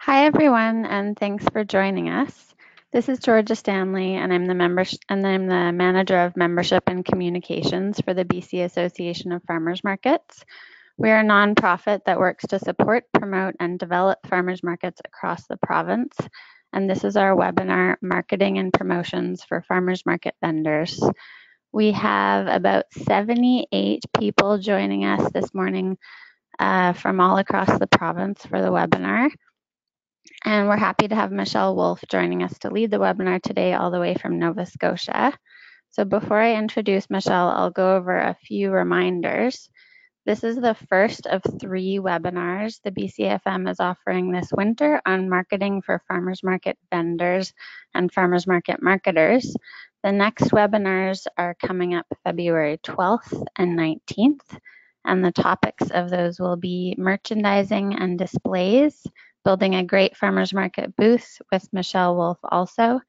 Hi everyone, and thanks for joining us. This is Georgia Stanley, and I'm the manager of membership and communications for the BC Association of Farmers Markets. We are a nonprofit that works to support, promote, and develop farmers markets across the province. And this is our webinar, Marketing and Promotions for Farmers Market Vendors. We have about 78 people joining us this morning from all across the province for the webinar. And we're happy to have Michelle Wolf joining us to lead the webinar today all the way from Nova Scotia. So before I introduce Michelle, I'll go over a few reminders. This is the first of 3 webinars the BCAFM is offering this winter on marketing for farmers market vendors and farmers market marketers. The next webinars are coming up February 12th and 19th, and the topics of those will be merchandising and displays, building a great farmers market booth with Michelle Wolf also.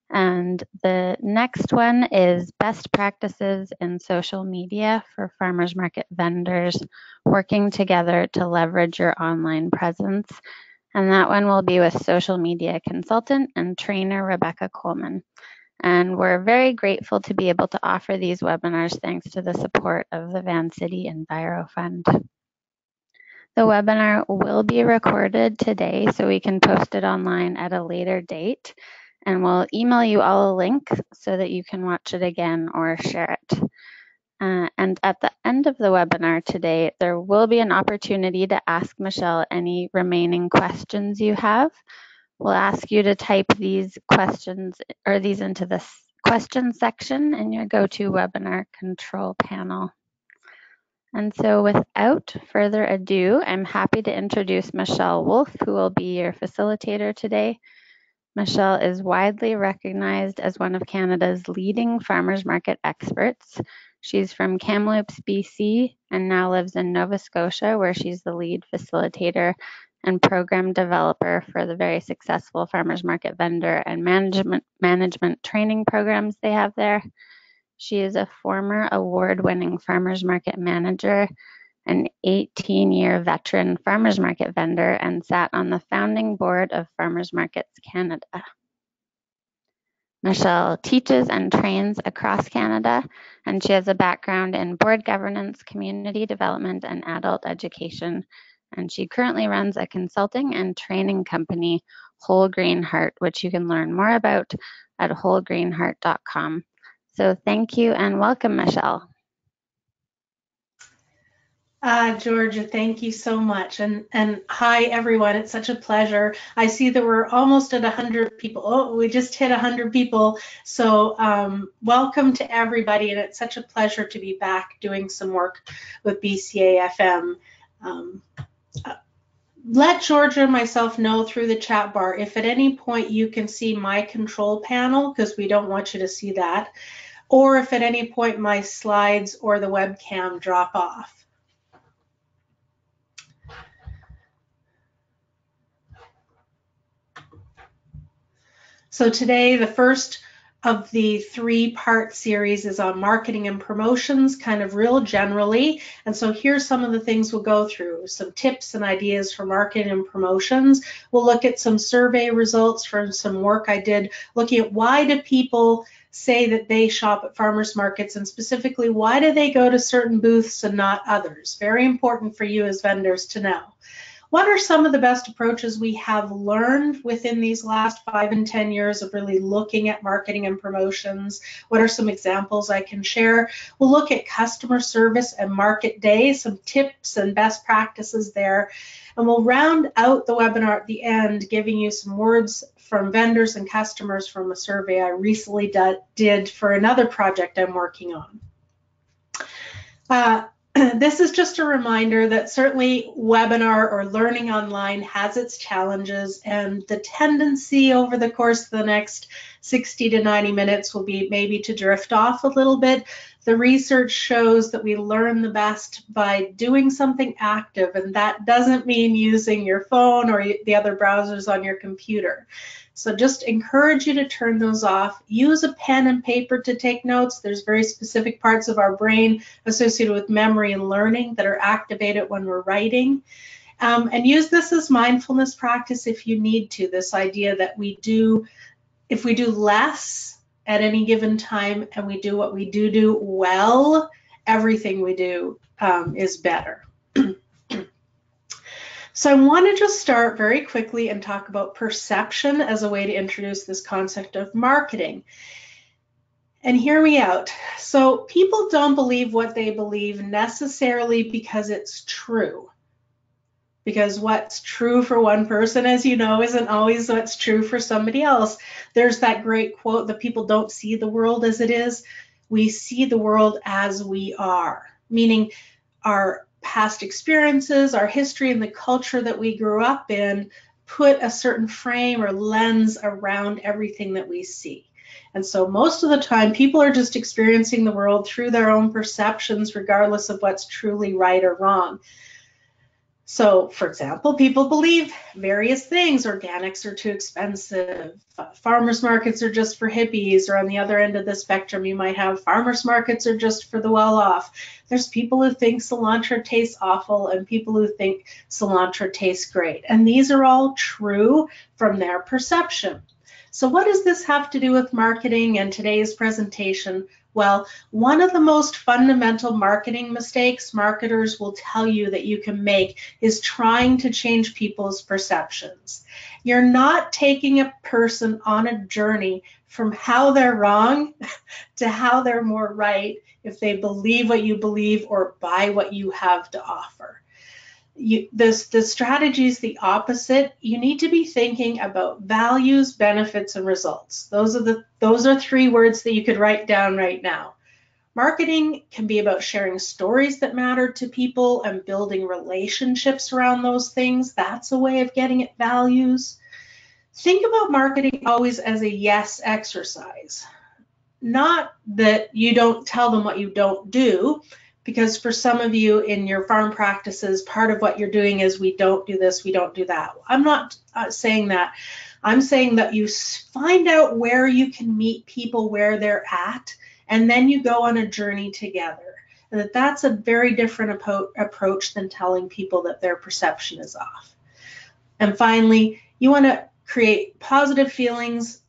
And the next one is best practices in social media for farmers market vendors working together to leverage your online presence. And that one will be with social media consultant and trainer Rebecca Coleman. And we're very grateful to be able to offer these webinars thanks to the support of the Van City Enviro Fund. The webinar will be recorded today, so we can post it online at a later date. And we'll email you all a link so that you can watch it again or share it. And at the end of the webinar today, there will be an opportunity to ask Michelle any remaining questions you have. We'll ask you to type these questions or these into the questions section in your GoToWebinar control panel. And so without further ado, I'm happy to introduce Michelle Wolf, who will be your facilitator today. Michelle is widely recognized as one of Canada's leading farmers market experts. She's from Kamloops, BC, and now lives in Nova Scotia, where she's the lead facilitator and program developer for the very successful farmers market vendor and management training programs they have there. She is a former award-winning farmers market manager, an 18-year veteran farmers market vendor, and sat on the founding board of Farmers Markets Canada. Michelle teaches and trains across Canada, and she has a background in board governance, community development, and adult education. And she currently runs a consulting and training company, Whole Green Heart, which you can learn more about at wholegreenheart.com. So thank you and welcome, Michelle. Georgia, thank you so much. And hi, everyone. It's such a pleasure. I see that we're almost at 100 people. Oh, we just hit 100 people. So welcome to everybody. And it's such a pleasure to be back doing some work with BCAFM. Let Georgia and myself know through the chat bar if at any point you can see my control panel, because we don't want you to see that, or if at any point my slides or the webcam drop off. So today, the first of the 3-part series is on marketing and promotions, kind of real generally. And so here's some of the things we'll go through, some tips and ideas for marketing and promotions. We'll look at some survey results from some work I did looking at why do people say that they shop at farmers markets, and specifically why do they go to certain booths and not others? Very important for you as vendors to know. What are some of the best approaches we have learned within these last 5 and 10 years of really looking at marketing and promotions? What are some examples I can share? We'll look at customer service and market day, some tips and best practices there. And we'll round out the webinar at the end, giving you some words from vendors and customers from a survey I recently did for another project I'm working on. This is just a reminder that certainly webinar or learning online has its challenges, and the tendency over the course of the next 60 to 90 minutes will be maybe to drift off a little bit. The research shows that we learn the best by doing something active, and that doesn't mean using your phone or the other browsers on your computer. So just encourage you to turn those off. Use a pen and paper to take notes. There's very specific parts of our brain associated with memory and learning that are activated when we're writing. And use this as mindfulness practice if you need to, this idea that if we do less at any given time and we do what we do well, everything we do is better. So I want to just start very quickly and talk about perception as a way to introduce this concept of marketing. And hear me out. So people don't believe what they believe necessarily because it's true. Because what's true for one person, as you know, isn't always what's true for somebody else. There's that great quote that people don't see the world as it is. We see the world as we are, meaning our past experiences, our history, and the culture that we grew up in put a certain frame or lens around everything that we see. And so most of the time, people are just experiencing the world through their own perceptions, regardless of what's truly right or wrong. So, for example, people believe various things. Organics are too expensive. Farmers markets are just for hippies. Or on the other end of the spectrum, you might have farmers markets are just for the well-off. There's people who think cilantro tastes awful and people who think cilantro tastes great. And these are all true from their perception. So what does this have to do with marketing and today's presentation? Well, one of the most fundamental marketing mistakes marketers will tell you that you can make is trying to change people's perceptions. You're not taking a person on a journey from how they're wrong to how they're more right if they believe what you believe or buy what you have to offer. The strategy is the opposite. You need to be thinking about values, benefits, and results. Those are three words that you could write down right now. Marketing can be about sharing stories that matter to people and building relationships around those things. That's a way of getting at values. Think about marketing always as a yes exercise. Not that you don't tell them what you don't do, because for some of you in your farm practices, part of what you're doing is we don't do this, we don't do that. I'm not saying that. I'm saying that you find out where you can meet people where they're at, and then you go on a journey together. And that's a very different approach than telling people that their perception is off. And finally, you want to create positive feelings.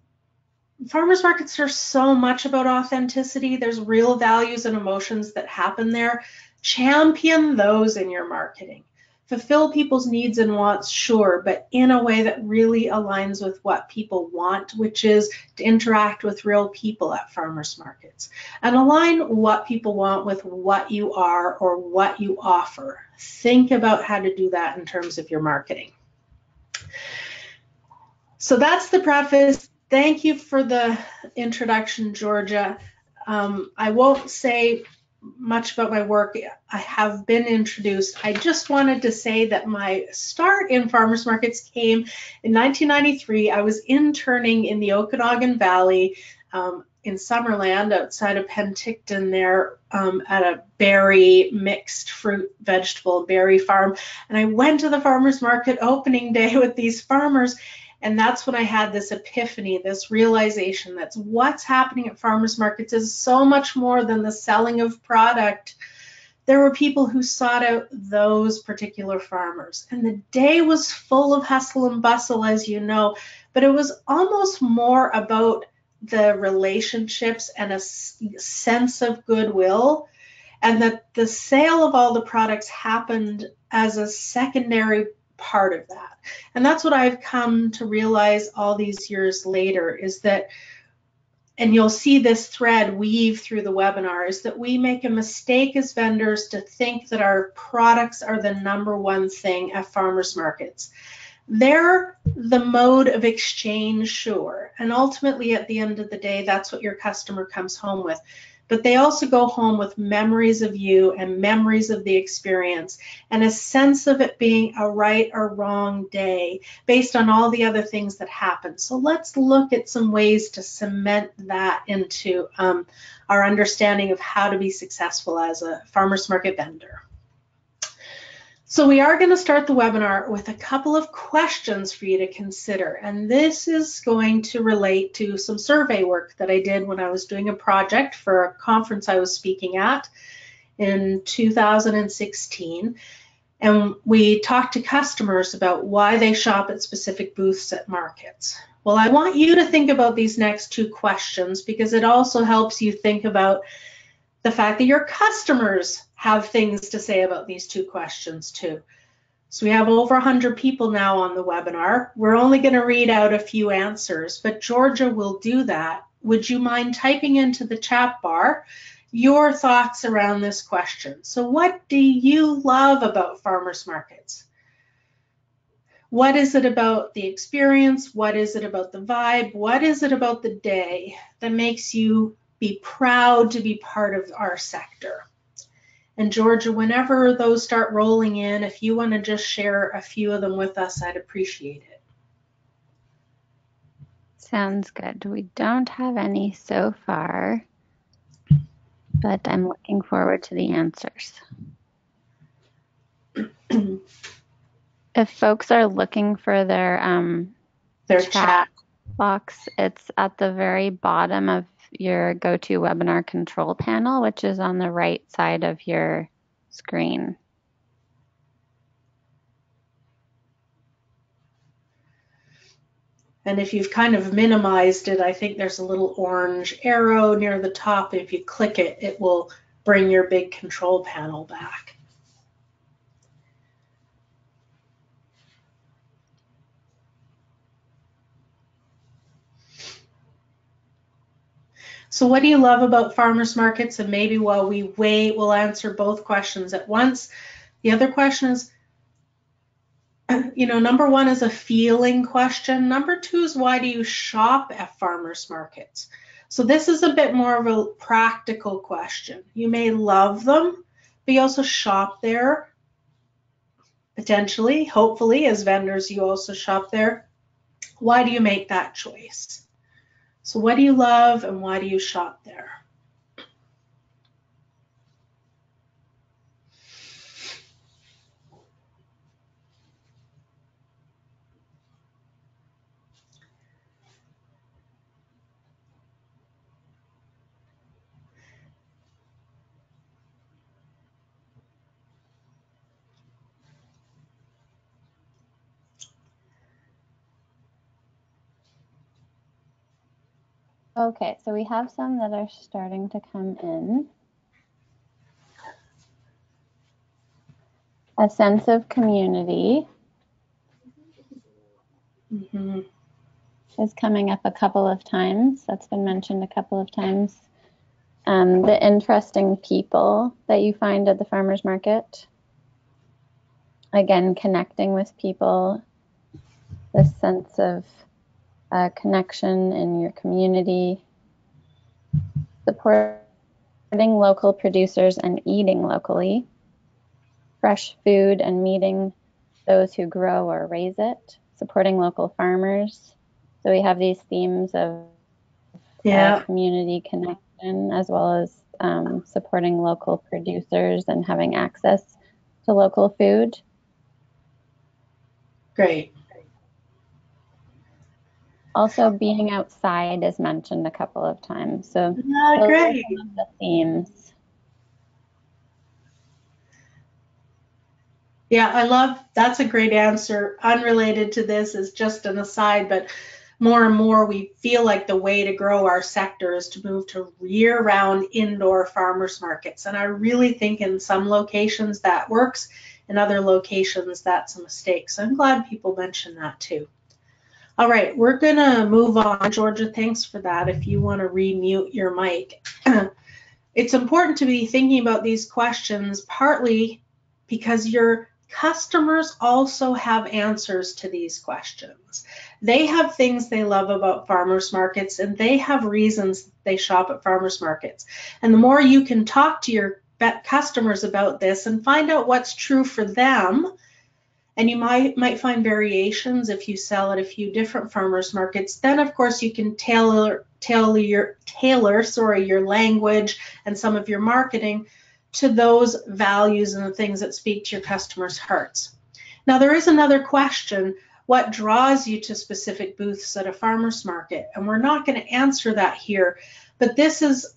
Farmers markets are so much about authenticity. There's real values and emotions that happen there. Champion those in your marketing. Fulfill people's needs and wants, sure, but in a way that really aligns with what people want, which is to interact with real people at farmers markets. And align what people want with what you are or what you offer. Think about how to do that in terms of your marketing. So that's the preface. Thank you for the introduction, Georgia. I won't say much about my work. I have been introduced. I just wanted to say that my start in farmers markets came in 1993. I was interning in the Okanagan Valley in Summerland outside of Penticton there at a berry mixed fruit vegetable berry farm. And I went to the farmers market opening day with these farmers. And that's when I had this epiphany, this realization that what's happening at farmers markets is so much more than the selling of product. There were people who sought out those particular farmers. And the day was full of hustle and bustle, as you know, but it was almost more about the relationships and a sense of goodwill, and that the sale of all the products happened as a secondary part of that. And that's what I've come to realize all these years later is that, and you'll see this thread weave through the webinar, is that we make a mistake as vendors to think that our products are the number one thing at farmers markets. They're the mode of exchange, sure. And ultimately, at the end of the day, that's what your customer comes home with. But they also go home with memories of you and memories of the experience and a sense of it being a right or wrong day based on all the other things that happen. So let's look at some ways to cement that into our understanding of how to be successful as a farmers market vendor. So we are going to start the webinar with a couple of questions for you to consider. And this is going to relate to some survey work that I did when I was doing a project for a conference I was speaking at in 2016. And we talk to customers about why they shop at specific booths at markets. Well, I want you to think about these next two questions because it also helps you think about the fact that your customers have things to say about these two questions too. So we have over 100 people now on the webinar. We're only going to read out a few answers, but Georgia will do that. Would you mind typing into the chat bar your thoughts around this question? So what do you love about farmers markets? What is it about the experience? What is it about the vibe? What is it about the day that makes you be proud to be part of our sector? And Georgia, whenever those start rolling in, if you want to just share a few of them with us, I'd appreciate it. Sounds good. We don't have any so far, but I'm looking forward to the answers. If folks are looking for their chat box, it's at the very bottom of your GoToWebinar control panel, which is on the right side of your screen. And if you've kind of minimized it, I think there's a little orange arrow near the top. If you click it, it will bring your big control panel back. So what do you love about farmers markets? And maybe while we wait, we'll answer both questions at once. The other question is, number one is a feeling question. Number two is, why do you shop at farmers markets? So this is a bit more of a practical question. You may love them, but you also shop there. Potentially, hopefully, as vendors, you also shop there. Why do you make that choice? So what do you love and why do you shop there? Okay, so we have some that are starting to come in. A sense of community is coming up a couple of times. That's been mentioned a couple of times. The interesting people that you find at the farmers market. Again, connecting with people, this sense of connection in your community, supporting local producers and eating locally, fresh food and meeting those who grow or raise it, supporting local farmers. So we have these themes of community connection as well as supporting local producers and having access to local food. Great. Also, being outside is mentioned a couple of times. So great. Some of the themes. Yeah, I love, that's a great answer. Unrelated to this is just an aside, but more and more we feel like the way to grow our sector is to move to year-round indoor farmers markets. And I really think in some locations that works, in other locations that's a mistake. So I'm glad people mention that too. All right, we're gonna move on. Georgia, thanks for that. If you want to remute your mic. It's important to be thinking about these questions partly because your customers also have answers to these questions. They have things they love about farmers markets and they have reasons they shop at farmers markets. And the more you can talk to your customers about this and find out what's true for them, and you might find variations if you sell at a few different farmers markets, then of course you can tailor your language and some of your marketing to those values and the things that speak to your customers' hearts. Now there is another question, what draws you to specific booths at a farmers market? And we're not going to answer that here, but this is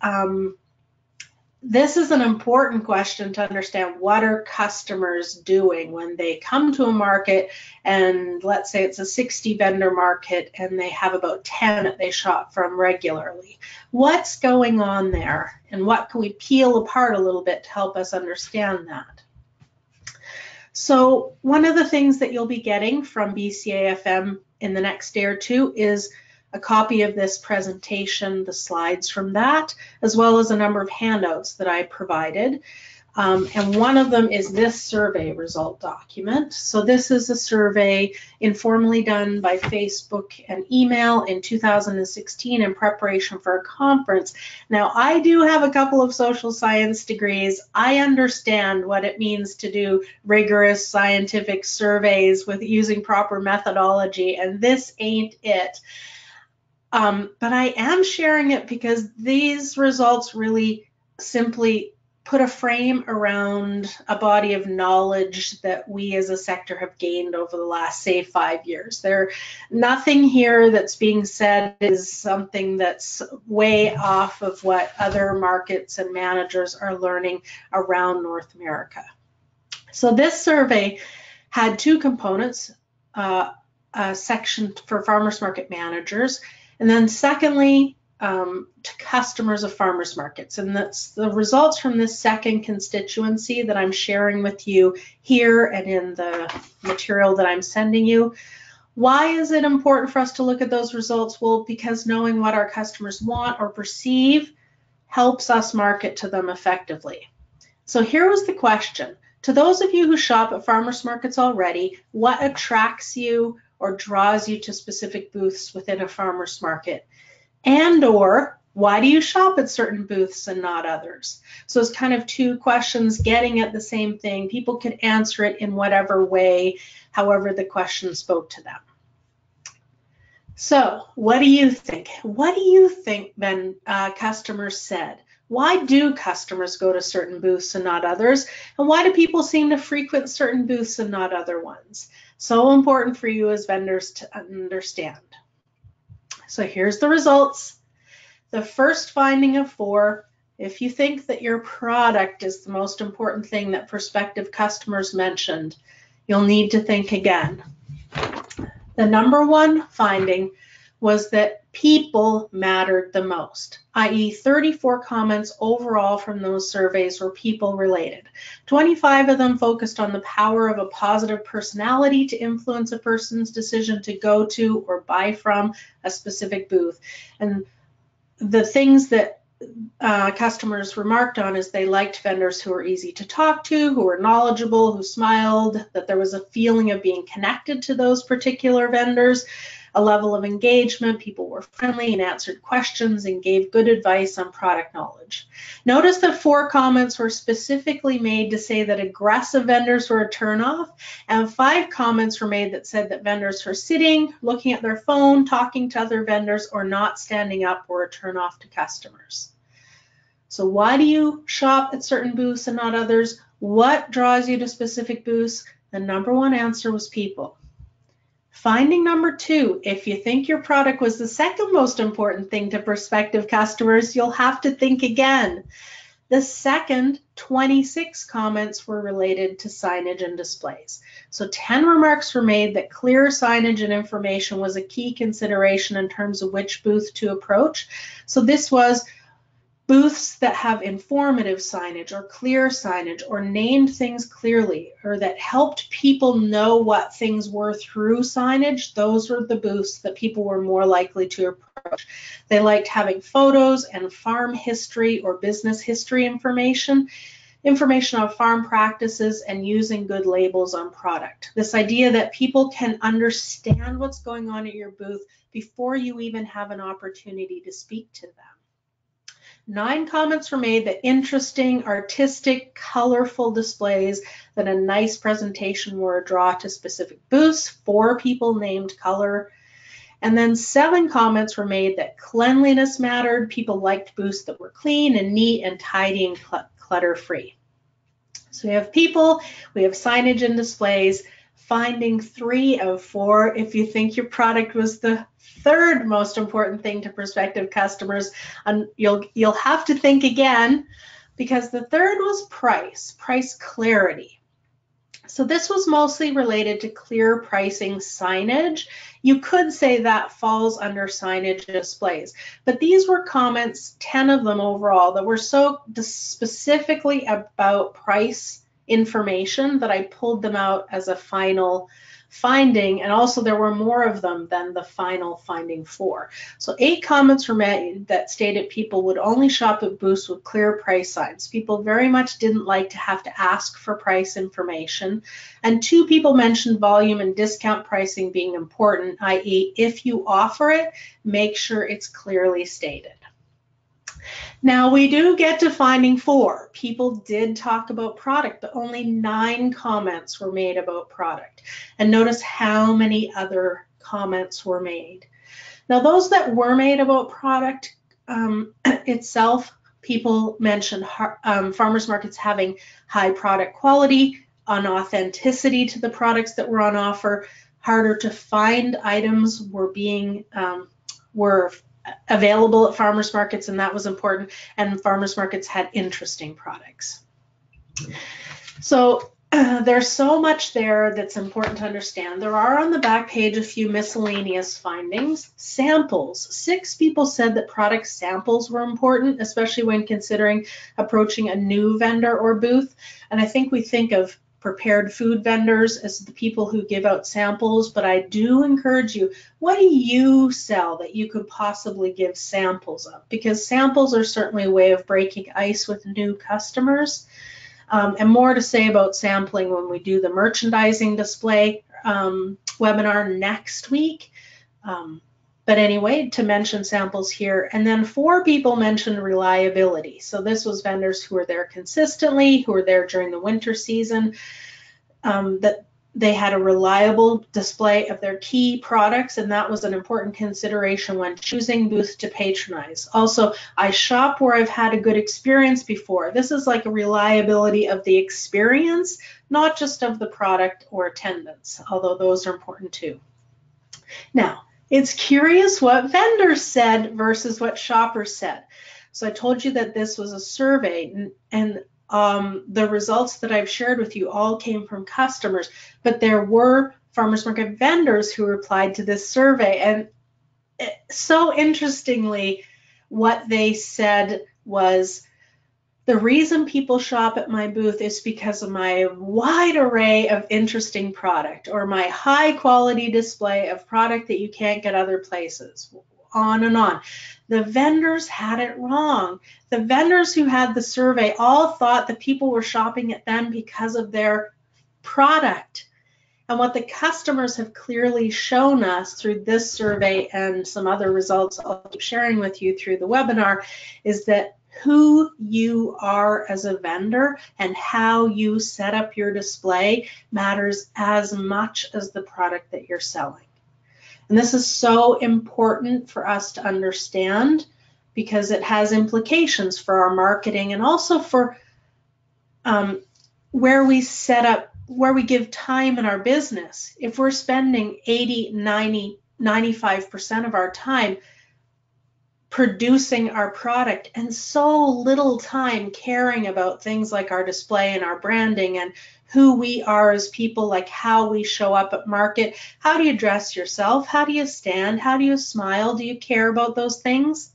this is an important question to understand. What are customers doing when they come to a market, and let's say it's a 60 vendor market and they have about 10 that they shop from regularly? What's going on there, and what can we peel apart a little bit to help us understand that? So one of the things that you'll be getting from BCAFM in the next day or two is a copy of this presentation, the slides from that, as well as a number of handouts that I provided. And one of them is this survey result document. So this is a survey informally done by Facebook and email in 2016 in preparation for a conference. Now, I do have a couple of social science degrees. I understand what it means to do rigorous scientific surveys with using proper methodology, and this ain't it. But I am sharing it because these results really simply put a frame around a body of knowledge that we as a sector have gained over the last, say, 5 years. Nothing here that's being said is something that's way off of what other markets and managers are learning around North America. So this survey had two components, a section for farmers market managers, and then secondly, to customers of farmers markets. And that's the results from this second constituency that I'm sharing with you here and in the material that I'm sending you. Why is it important for us to look at those results? Well, because knowing what our customers want or perceive helps us market to them effectively. So here was the question. To those of you who shop at farmers markets already, what attracts you or draws you to specific booths within a farmer's market? And or why do you shop at certain booths and not others? So it's kind of two questions getting at the same thing. People could answer it in whatever way, however the question spoke to them. So what do you think? What do you think customers said? Why do customers go to certain booths and not others? And why do people seem to frequent certain booths and not other ones? So important for you as vendors to understand. So here's the results. The first finding of 4, if you think that your product is the most important thing that prospective customers mentioned, you'll need to think again. The number 1 finding was that people mattered the most, i.e. 34 comments overall from those surveys were people related. 25 of them focused on the power of a positive personality to influence a person's decision to go to or buy from a specific booth. And the things that customers remarked on is they liked vendors who were easy to talk to, who were knowledgeable, who smiled, that there was a feeling of being connected to those particular vendors, a level of engagement, people were friendly and answered questions and gave good advice on product knowledge. Notice that 4 comments were specifically made to say that aggressive vendors were a turnoff, and 5 comments were made that said that vendors who are sitting, looking at their phone, talking to other vendors, or not standing up were a turnoff to customers. So why do you shop at certain booths and not others? What draws you to specific booths? The number 1 answer was people. Finding number 2, if you think your product was the second most important thing to prospective customers, you'll have to think again. The second 26 comments were related to signage and displays. So 10 remarks were made that clear signage and information was a key consideration in terms of which booth to approach. So this was booths that have informative signage or clear signage or named things clearly or that helped people know what things were through signage. Those were the booths that people were more likely to approach. They liked having photos and farm history or business history information on farm practices, and using good labels on product. This idea that people can understand what's going on at your booth before you even have an opportunity to speak to them. 9 comments were made that interesting, artistic, colorful displays, that a nice presentation were a draw to specific booths. 4 people named color. And then 7 comments were made that cleanliness mattered. People liked booths that were clean and neat and tidy and clutter-free. So we have people, we have signage and displays. Finding 3 of 4, if you think your product was the third most important thing to prospective customers, and you'll have to think again, because the third was price clarity. So this was mostly related to clear pricing signage. You could say that falls under signage displays, but these were comments, 10 of them overall, that were so specifically about price information that I pulled them out as a final finding, and also there were more of them than the final finding 4. So 8 comments were made that stated people would only shop at booths with clear price signs. People very much didn't like to have to ask for price information. And 2 people mentioned volume and discount pricing being important, i.e. if you offer it, make sure it's clearly stated. Now we do get to finding 4. People did talk about product, but only 9 comments were made about product. And notice how many other comments were made. Now those that were made about product itself, people mentioned farmers markets having high product quality, an authenticity to the products that were on offer, harder to find items were available at farmers markets, and that was important, and farmers markets had interesting products. So there's so much there that's important to understand. There are on the back page a few miscellaneous findings. Samples. 6 people said that product samples were important, especially when considering approaching a new vendor or booth. And I think we think of prepared food vendors as the people who give out samples, but I do encourage you, what do you sell that you could possibly give samples of? Because samples are certainly a way of breaking ice with new customers. And more to say about sampling when we do the merchandising display webinar next week. But anyway, to mention samples here. And then 4 people mentioned reliability. So this was vendors who were there consistently, who were there during the winter season, that they had a reliable display of their key products, and that was an important consideration when choosing booths to patronize. Also, I shop where I've had a good experience before. This is like a reliability of the experience, not just of the product or attendance, although those are important too. Now, it's curious what vendors said versus what shoppers said. So I told you that this was a survey, and the results that I've shared with you all came from customers, but there were farmers market vendors who replied to this survey. And so interestingly, what they said was, the reason people shop at my booth is because of my wide array of interesting product, or my high quality display of product that you can't get other places, on and on. The vendors had it wrong. The vendors who had the survey all thought that people were shopping at them because of their product. And what the customers have clearly shown us through this survey and some other results I'll keep sharing with you through the webinar is that who you are as a vendor and how you set up your display matters as much as the product that you're selling. And this is so important for us to understand because it has implications for our marketing and also for where we set up, where we give time in our business. If we're spending 80, 90, 95% of our time producing our product and so little time caring about things like our display and our branding and who we are as people, like how we show up at market, how do you dress yourself, how do you stand, how do you smile, do you care about those things?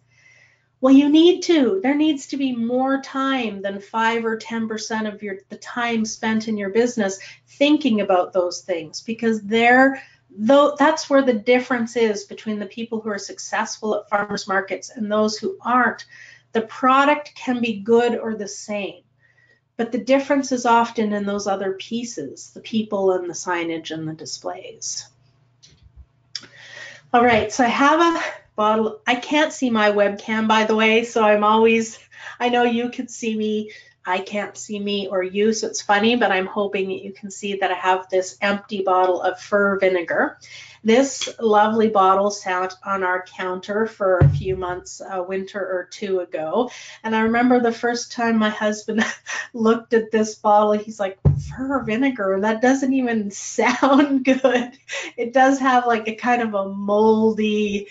Well, you need to. There needs to be more time than 5 or 10% of the time spent in your business thinking about those things, because that's where the difference is between the people who are successful at farmers markets and those who aren't. The product can be good or the same, but the difference is often in those other pieces, the people and the signage and the displays. All right, so I have a bottle. I can't see my webcam, by the way, so I know you could see me. I can't see me or you, so it's funny, but I'm hoping that you can see that I have this empty bottle of fir vinegar. This lovely bottle sat on our counter for a few months, a winter or 2 ago. And I remember the first time my husband looked at this bottle, he's like, fir vinegar, that doesn't even sound good. It does have like a kind of a moldy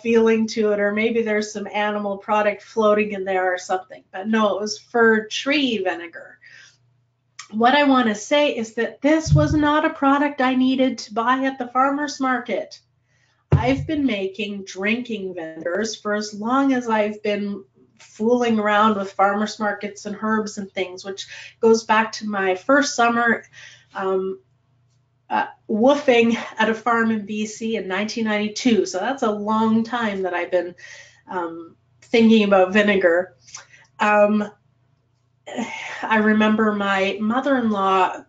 feeling to it, or maybe there's some animal product floating in there or something. But no, it was fir tree vinegar. What I want to say is that this was not a product I needed to buy at the farmer's market. I've been making drinking vinegars for as long as I've been fooling around with farmers markets and herbs and things, which goes back to my first summer woofing at a farm in BC in 1992. So that's a long time that I've been thinking about vinegar. I remember my mother-in-law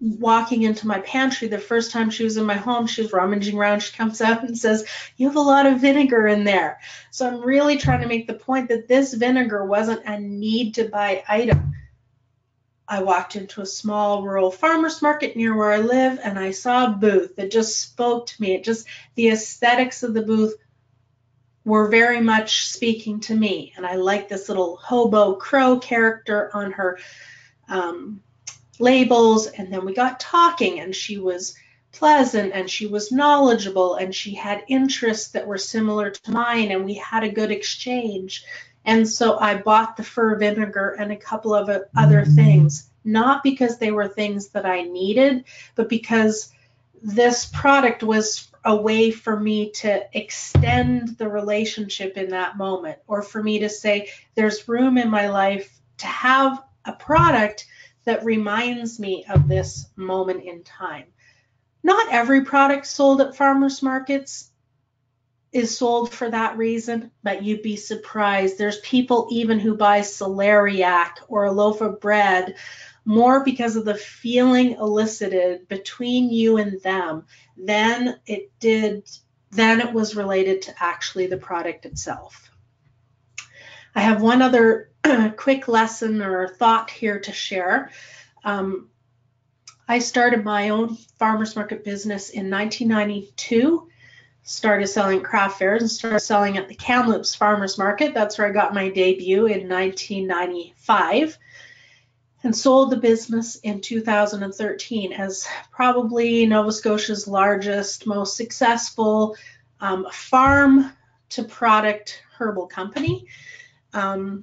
walking into my pantry the first time she was in my home. She was rummaging around. She comes out and says, "You have a lot of vinegar in there." So I'm really trying to make the point that this vinegar wasn't a need to buy item. I walked into a small rural farmers market near where I live, and I saw a booth that just spoke to me. The aesthetics of the booth were very much speaking to me. And I liked this little hobo crow character on her labels. And then we got talking, and she was pleasant, and she was knowledgeable, and she had interests that were similar to mine, and we had a good exchange. And so I bought the fir vinegar and a couple of other things, not because they were things that I needed, but because this product was a way for me to extend the relationship in that moment, or for me to say there's room in my life to have a product that reminds me of this moment in time. Not every product sold at farmers markets is sold for that reason, but you'd be surprised. There's people even who buy celeriac or a loaf of bread more because of the feeling elicited between you and them than it was related to actually the product itself. I have one other quick lesson or thought here to share. I started my own farmers market business in 1992. Started selling craft fairs and started selling at the Kamloops Farmers Market. That's where I got my debut in 1995, and sold the business in 2013 as probably Nova Scotia's largest, most successful farm to product herbal company. But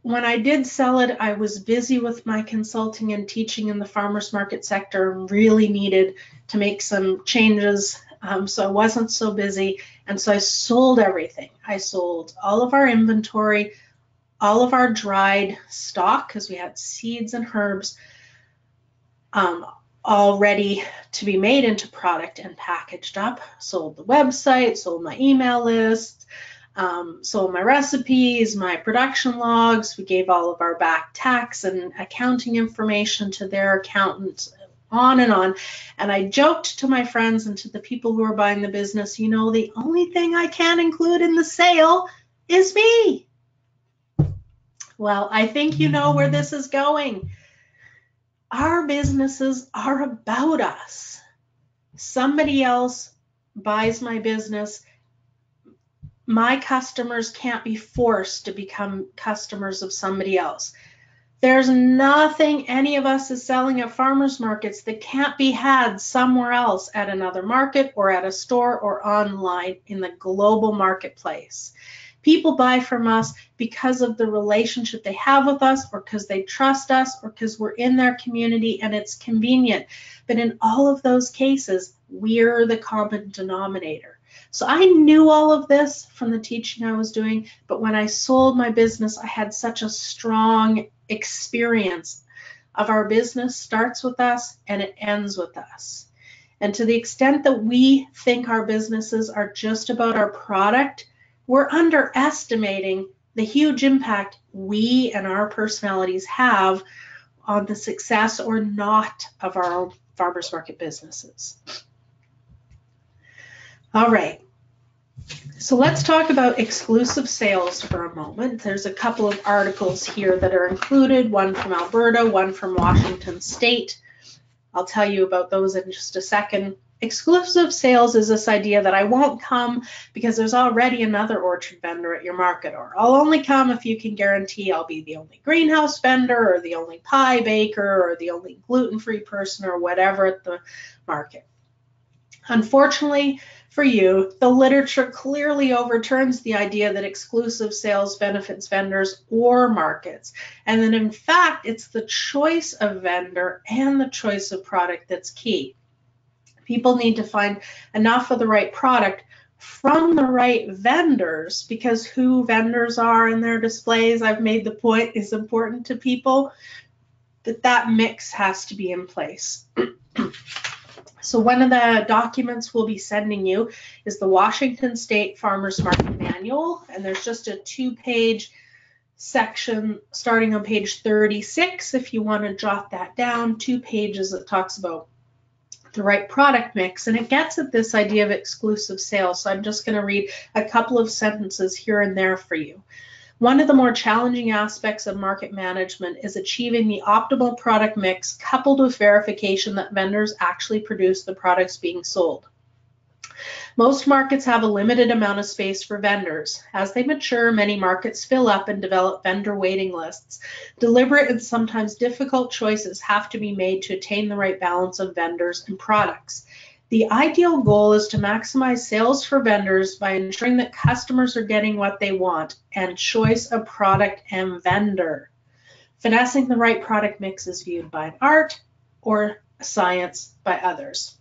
when I did sell it, I was busy with my consulting and teaching in the farmers market sector and really needed to make some changes. So I wasn't so busy. And so I sold everything. I sold all of our inventory, all of our dried stock, because we had seeds and herbs all ready to be made into product and packaged up. Sold the website, sold my email list, sold my recipes, my production logs. We gave all of our back tax and accounting information to their accountants, on and on. And I joked to my friends and to the people who were buying the business, you know, the only thing I can't include in the sale is me. Well, I think you know where this is going. Our businesses are about us. Somebody else buys my business. My customers can't be forced to become customers of somebody else. There's nothing any of us is selling at farmers markets that can't be had somewhere else at another market or at a store or online in the global marketplace. People buy from us because of the relationship they have with us, or because they trust us, or because we're in their community and it's convenient. But in all of those cases, we're the common denominator. So I knew all of this from the teaching I was doing, but when I sold my business, I had such a strong experience of our business starts with us and it ends with us. And to the extent that we think our businesses are just about our product, we're underestimating the huge impact we and our personalities have on the success or not of our own farmers market businesses. All right. So let's talk about exclusive sales for a moment. There's a couple of articles here that are included, one from Alberta, one from Washington State. I'll tell you about those in just a second. Exclusive sales is this idea that I won't come because there's already another orchard vendor at your market, or I'll only come if you can guarantee I'll be the only greenhouse vendor or the only pie baker or the only gluten-free person or whatever at the market. Unfortunately, for you, the literature clearly overturns the idea that exclusive sales benefits vendors or markets, and that in fact, it's the choice of vendor and the choice of product that's key. People need to find enough of the right product from the right vendors, because who vendors are in their displays, I've made the point, is important to people, that mix has to be in place. So one of the documents we'll be sending you is the Washington State Farmers Market Manual, and there's just a 2-page section starting on page 36 if you want to jot that down, 2 pages that talks about the right product mix, and it gets at this idea of exclusive sales. So I'm just going to read a couple of sentences here and there for you. One of the more challenging aspects of market management is achieving the optimal product mix coupled with verification that vendors actually produce the products being sold. Most markets have a limited amount of space for vendors. As they mature, many markets fill up and develop vendor waiting lists. Deliberate and sometimes difficult choices have to be made to attain the right balance of vendors and products. The ideal goal is to maximize sales for vendors by ensuring that customers are getting what they want and choice of product and vendor. Finessing the right product mix is viewed by an art or a science by others.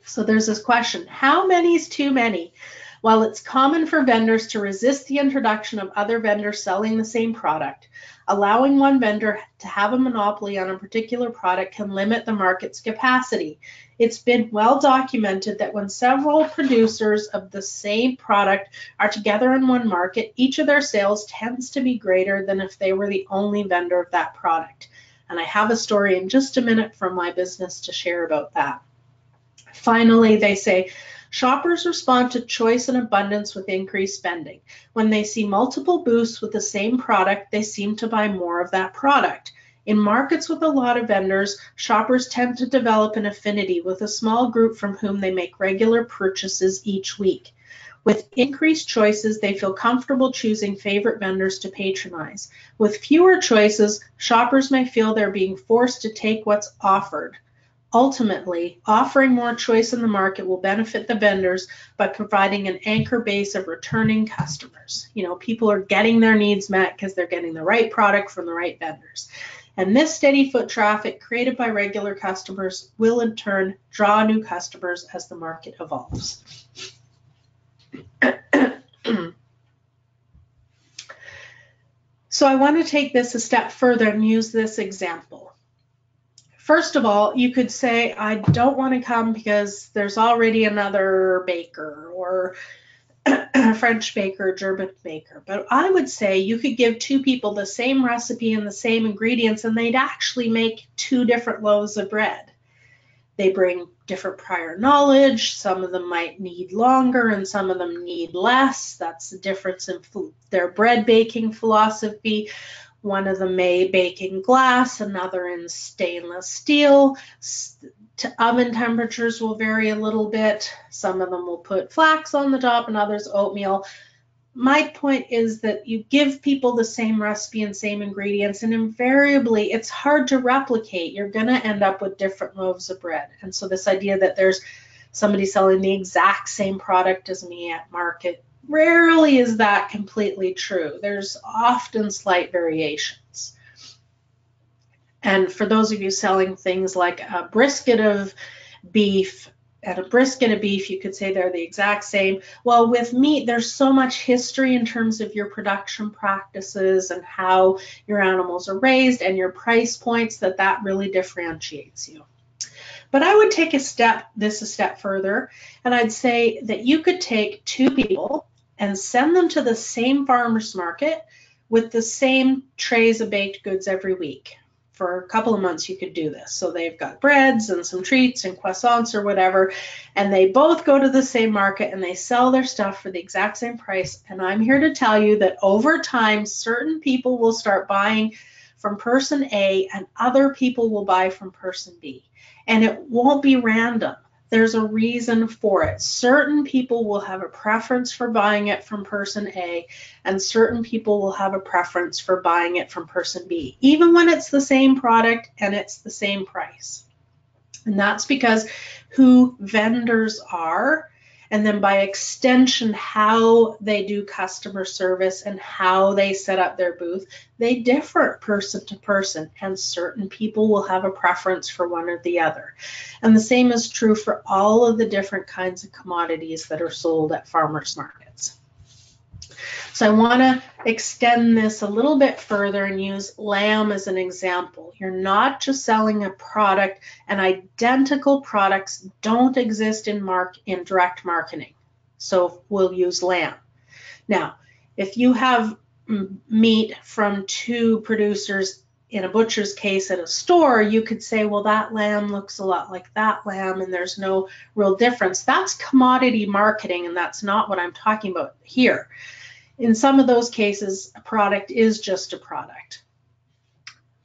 So there's this question, how many is too many? While it's common for vendors to resist the introduction of other vendors selling the same product, allowing one vendor to have a monopoly on a particular product can limit the market's capacity. It's been well documented that when several producers of the same product are together in one market, each of their sales tends to be greater than if they were the only vendor of that product. And I have a story in just a minute from my business to share about that. Finally, they say, shoppers respond to choice and abundance with increased spending. When they see multiple booths with the same product, they seem to buy more of that product. In markets with a lot of vendors, shoppers tend to develop an affinity with a small group from whom they make regular purchases each week. With increased choices, they feel comfortable choosing favorite vendors to patronize. With fewer choices, shoppers may feel they're being forced to take what's offered. Ultimately, offering more choice in the market will benefit the vendors by providing an anchor base of returning customers. You know, people are getting their needs met because they're getting the right product from the right vendors. And this steady foot traffic created by regular customers will in turn draw new customers as the market evolves. So I want to take this a step further and use this example. First of all, you could say, I don't want to come because there's already another baker or a French baker, German baker. But I would say you could give 2 people the same recipe and the same ingredients, and they'd actually make 2 different loaves of bread. They bring different prior knowledge. Some of them might need longer and some of them need less. That's the difference in their bread baking philosophy. One of them may bake in glass, another in stainless steel. Oven temperatures will vary a little bit. Some of them will put flax on the top and others oatmeal. My point is that you give people the same recipe and same ingredients, and invariably it's hard to replicate. You're going to end up with different loaves of bread. And so this idea that there's somebody selling the exact same product as me at market, rarely is that completely true. There's often slight variations. And for those of you selling things like a brisket of beef and a brisket of beef, you could say they're the exact same. Well, with meat, there's so much history in terms of your production practices and how your animals are raised and your price points that really differentiates you. But I would take this a step further, and I'd say that you could take 2 people and send them to the same farmer's market with the same trays of baked goods every week. For a couple of months, you could do this. So they've got breads and some treats and croissants or whatever, and they both go to the same market and they sell their stuff for the exact same price. And I'm here to tell you that over time, certain people will start buying from person A and other people will buy from person B. And it won't be random. There's a reason for it. Certain people will have a preference for buying it from person A, and certain people will have a preference for buying it from person B, even when it's the same product and it's the same price. And that's because who vendors are and then by extension how they do customer service and how they set up their booth, they differ person to person, and certain people will have a preference for one or the other. And the same is true for all of the different kinds of commodities that are sold at farmers markets. So I want to extend this a little bit further and use lamb as an example. You're not just selling a product, and identical products don't exist in direct marketing. So we'll use lamb. Now, if you have meat from two producers in a butcher's case at a store, you could say, well, that lamb looks a lot like that lamb and there's no real difference. That's commodity marketing, and that's not what I'm talking about here. In some of those cases, a product is just a product.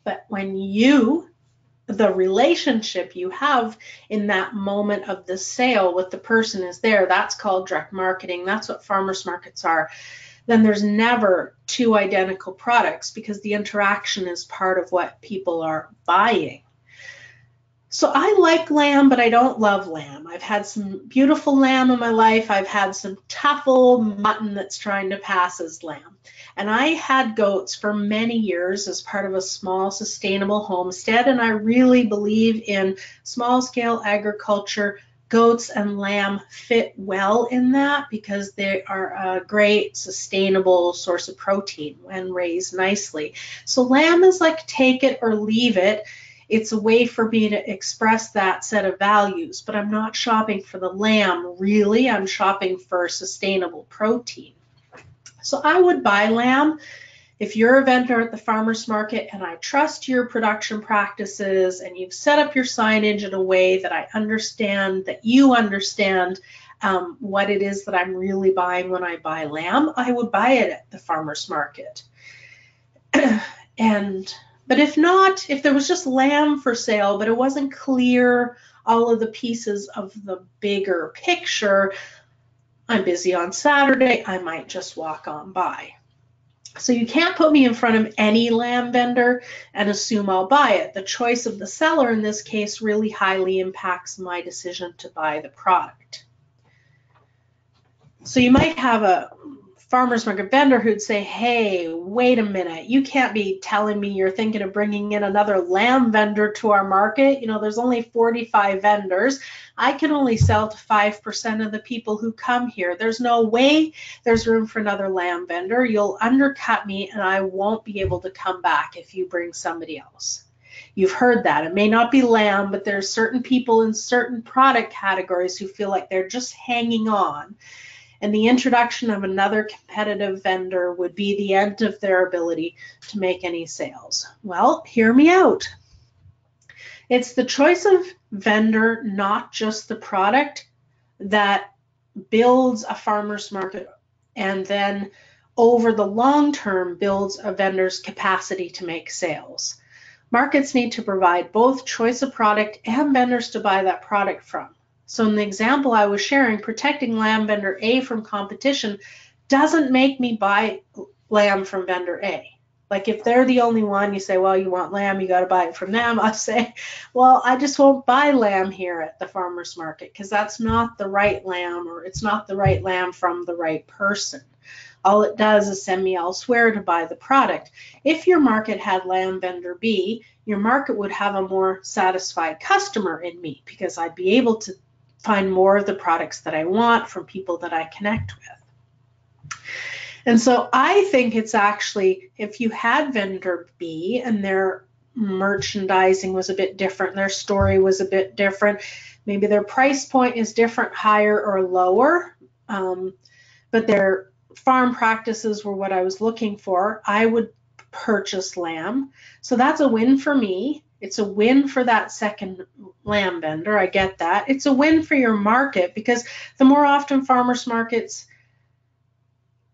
But when the relationship you have in that moment of the sale with the person is there, that's called direct marketing. That's what farmers markets are. Then there's never two identical products, because the interaction is part of what people are buying. So I like lamb, but I don't love lamb. I've had some beautiful lamb in my life. I've had some tough old mutton that's trying to pass as lamb. And I had goats for many years as part of a small sustainable homestead, and I really believe in small-scale agriculture. Goats and lamb fit well in that because they are a great sustainable source of protein when raised nicely. So lamb is like take it or leave it. It's a way for me to express that set of values, but I'm not shopping for the lamb, really. I'm shopping for sustainable protein. So I would buy lamb if you're a vendor at the farmer's market and I trust your production practices and you've set up your signage in a way that I understand, that you understand what it is that I'm really buying when I buy lamb, I would buy it at the farmer's market. But if not, if there was just lamb for sale, but it wasn't clear all of the pieces of the bigger picture, I'm busy on Saturday, I might just walk on by. So you can't put me in front of any lamb vendor and assume I'll buy it. The choice of the seller in this case really highly impacts my decision to buy the product. So you might have a farmer's market vendor who'd say, hey, wait a minute, you can't be telling me you're thinking of bringing in another lamb vendor to our market. You know, there's only 45 vendors. I can only sell to 5% of the people who come here. There's no way there's room for another lamb vendor. You'll undercut me and I won't be able to come back if you bring somebody else. You've heard that. It may not be lamb, but there's certain people in certain product categories who feel like they're just hanging on. And the introduction of another competitive vendor would be the end of their ability to make any sales. Well, hear me out. It's the choice of vendor, not just the product, that builds a farmer's market and then over the long term builds a vendor's capacity to make sales. Markets need to provide both choice of product and vendors to buy that product from. So in the example I was sharing, protecting lamb vendor A from competition doesn't make me buy lamb from vendor A. Like if they're the only one, you say, well, you want lamb, you got to buy it from them. I say, well, I just won't buy lamb here at the farmer's market because that's not the right lamb, or it's not the right lamb from the right person. All it does is send me elsewhere to buy the product. If your market had lamb vendor B, your market would have a more satisfied customer in me because I'd be able to find more of the products that I want from people that I connect with. And so I think it's actually, if you had vendor B and their merchandising was a bit different, their story was a bit different, maybe their price point is different, higher or lower, but their farm practices were what I was looking for, I would purchase lamb. So that's a win for me. It's a win for that second lamb vendor. I get that. It's a win for your market because the more often farmers markets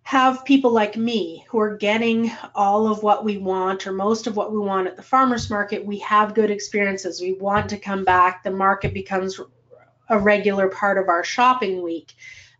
have people like me who are getting all of what we want or most of what we want at the farmers market, we have good experiences. We want to come back. The market becomes a regular part of our shopping week.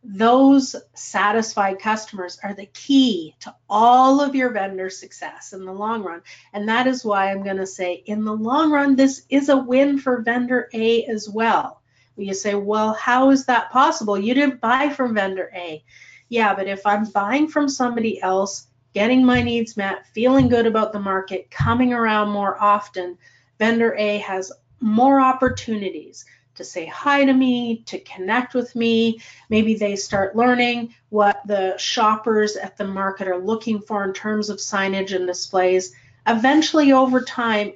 Those satisfied customers are the key to all of your vendor success in the long run. And that is why I'm going to say in the long run, this is a win for vendor A as well. You say, well, how is that possible? You didn't buy from vendor A. Yeah, but if I'm buying from somebody else, getting my needs met, feeling good about the market, coming around more often, vendor A has more opportunities to say hi to me, to connect with me. Maybe they start learning what the shoppers at the market are looking for in terms of signage and displays. Eventually, over time,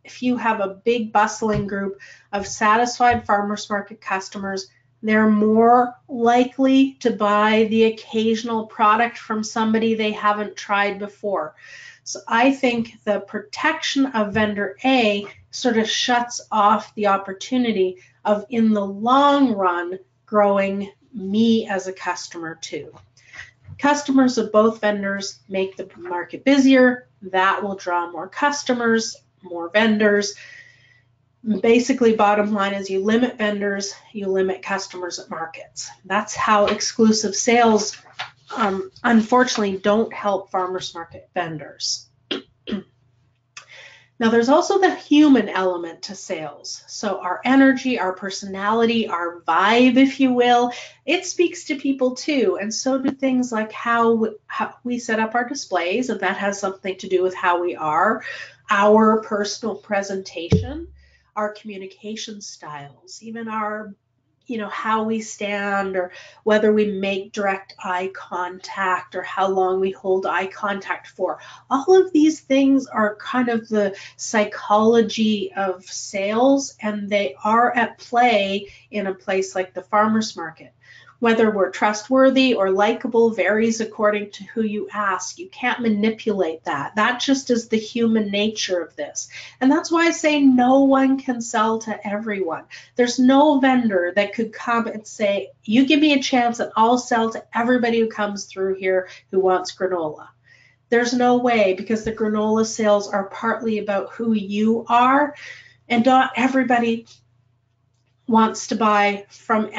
if you have a big bustling group of satisfied farmers market customers, they're more likely to buy the occasional product from somebody they haven't tried before. So I think the protection of vendor A sort of shuts off the opportunity of, in the long run, growing me as a customer too. Customers of both vendors make the market busier. That will draw more customers, more vendors. Basically, bottom line is you limit vendors, you limit customers at markets. That's how exclusive sales, unfortunately, don't help farmers market vendors. Now, there's also the human element to sales. So our energy, our personality, our vibe, if you will, it speaks to people too. And so do things like how we set up our displays, and that has something to do with how we are, our personal presentation, our communication styles, even our, how we stand, or whether we make direct eye contact, or how long we hold eye contact for. All of these things are kind of the psychology of sales, and they are at play in a place like the farmers market. Whether we're trustworthy or likable varies according to who you ask. You can't manipulate that. That just is the human nature of this. And that's why I say no one can sell to everyone. There's no vendor that could come and say, you give me a chance and I'll sell to everybody who comes through here who wants granola. There's no way, because the granola sales are partly about who you are, and not everybody wants to buy from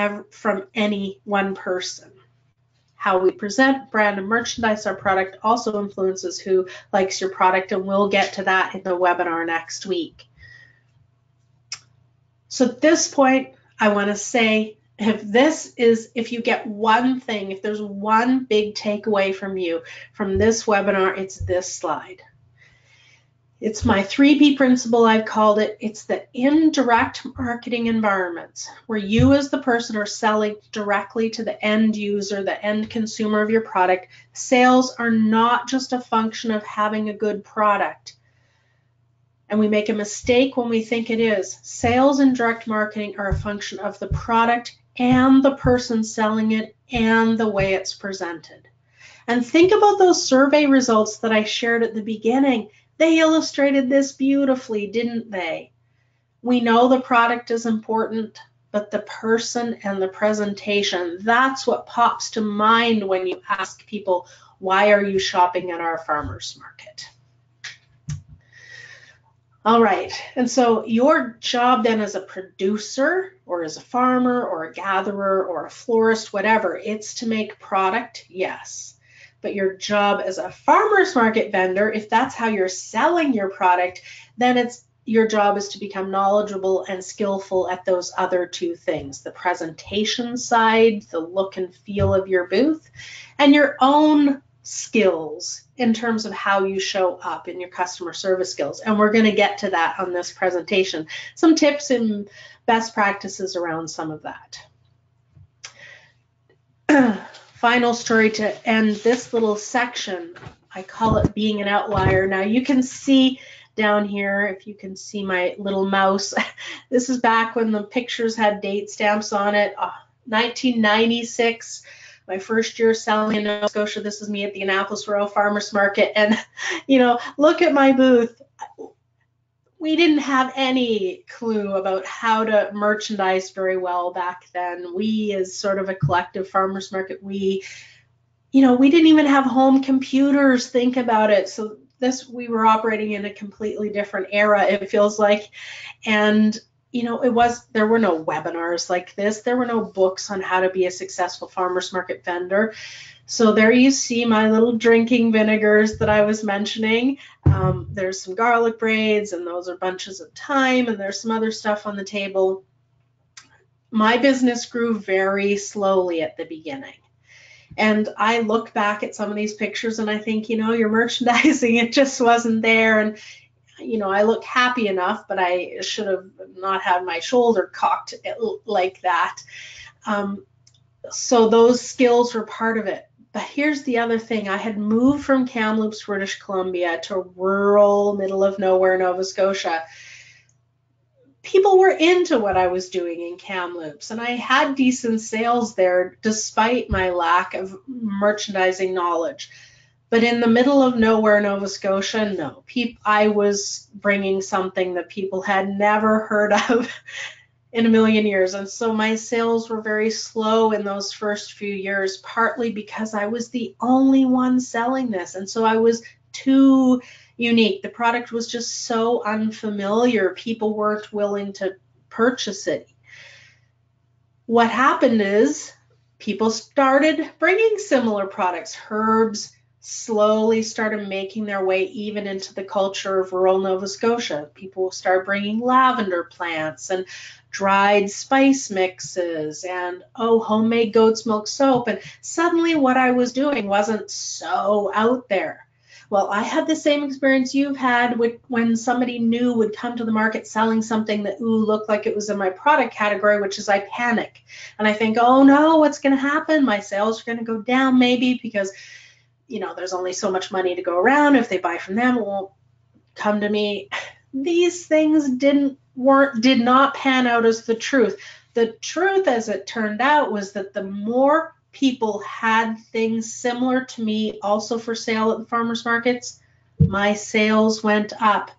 any one person. How we present, brand, and merchandise our product also influences who likes your product, and we'll get to that in the webinar next week. So at this point, I want to say, if you get one thing, if there's one big takeaway from you from this webinar, it's this slide. It's my 3P principle, I've called it. It's the indirect marketing environments, where you as the person are selling directly to the end user, the end consumer of your product. Sales are not just a function of having a good product. And we make a mistake when we think it is. Sales and direct marketing are a function of the product and the person selling it and the way it's presented. And think about those survey results that I shared at the beginning. They illustrated this beautifully, didn't they? We know the product is important, but the person and the presentation, that's what pops to mind when you ask people, why are you shopping at our farmers market? All right, and so your job then as a producer, or as a farmer, or a gatherer, or a florist, whatever, it's to make product, yes. But your job as a farmer's market vendor, if that's how you're selling your product, then your job is to become knowledgeable and skillful at those other two things, the presentation side, the look and feel of your booth, and your own skills in terms of how you show up in your customer service skills. And we're going to get to that on this presentation. Some tips and best practices around some of that. Final story to end this little section. I call it being an outlier. Now you can see down here, if you can see my little mouse, this is back when the pictures had date stamps on it. 1996, my first year selling in Nova Scotia. This is me at the Annapolis Royal Farmers Market. And, look at my booth. We didn't have any clue about how to merchandise very well back then. We, as sort of a collective farmers market, we didn't even have home computers. Think about it. So we were operating in a completely different era, it feels like. And, there were no webinars like this. There were no books on how to be a successful farmers market vendor. So there you see my little drinking vinegars that I was mentioning. There's some garlic braids, and those are bunches of thyme, and there's some other stuff on the table. my business grew very slowly at the beginning. And I look back at some of these pictures and I think, your merchandising, it just wasn't there. And, I look happy enough, but I should have not had my shoulder cocked like that. So those skills were part of it. But here's the other thing. I had moved from Kamloops, British Columbia to rural, middle of nowhere, Nova Scotia. People were into what I was doing in Kamloops, and I had decent sales there despite my lack of merchandising knowledge. But in the middle of nowhere, Nova Scotia, no. I was bringing something that people had never heard of in a million years. And so my sales were very slow in those first few years, partly because I was the only one selling this. And so I was too unique. The product was just so unfamiliar. People weren't willing to purchase it. What happened is people started bringing similar products. Herbs slowly started making their way even into the culture of rural Nova Scotia. People started bringing lavender plants and dried spice mixes and homemade goat's milk soap. And suddenly what I was doing wasn't so out there. Well, I had the same experience you've had when somebody new would come to the market selling something that looked like it was in my product category, which is I panic. And I think, oh no, what's going to happen? My sales are going to go down maybe because, there's only so much money to go around. If they buy from them, it won't come to me. These things did not pan out as the truth. The truth, as it turned out, was that the more people had things similar to me also for sale at the farmers markets, my sales went up.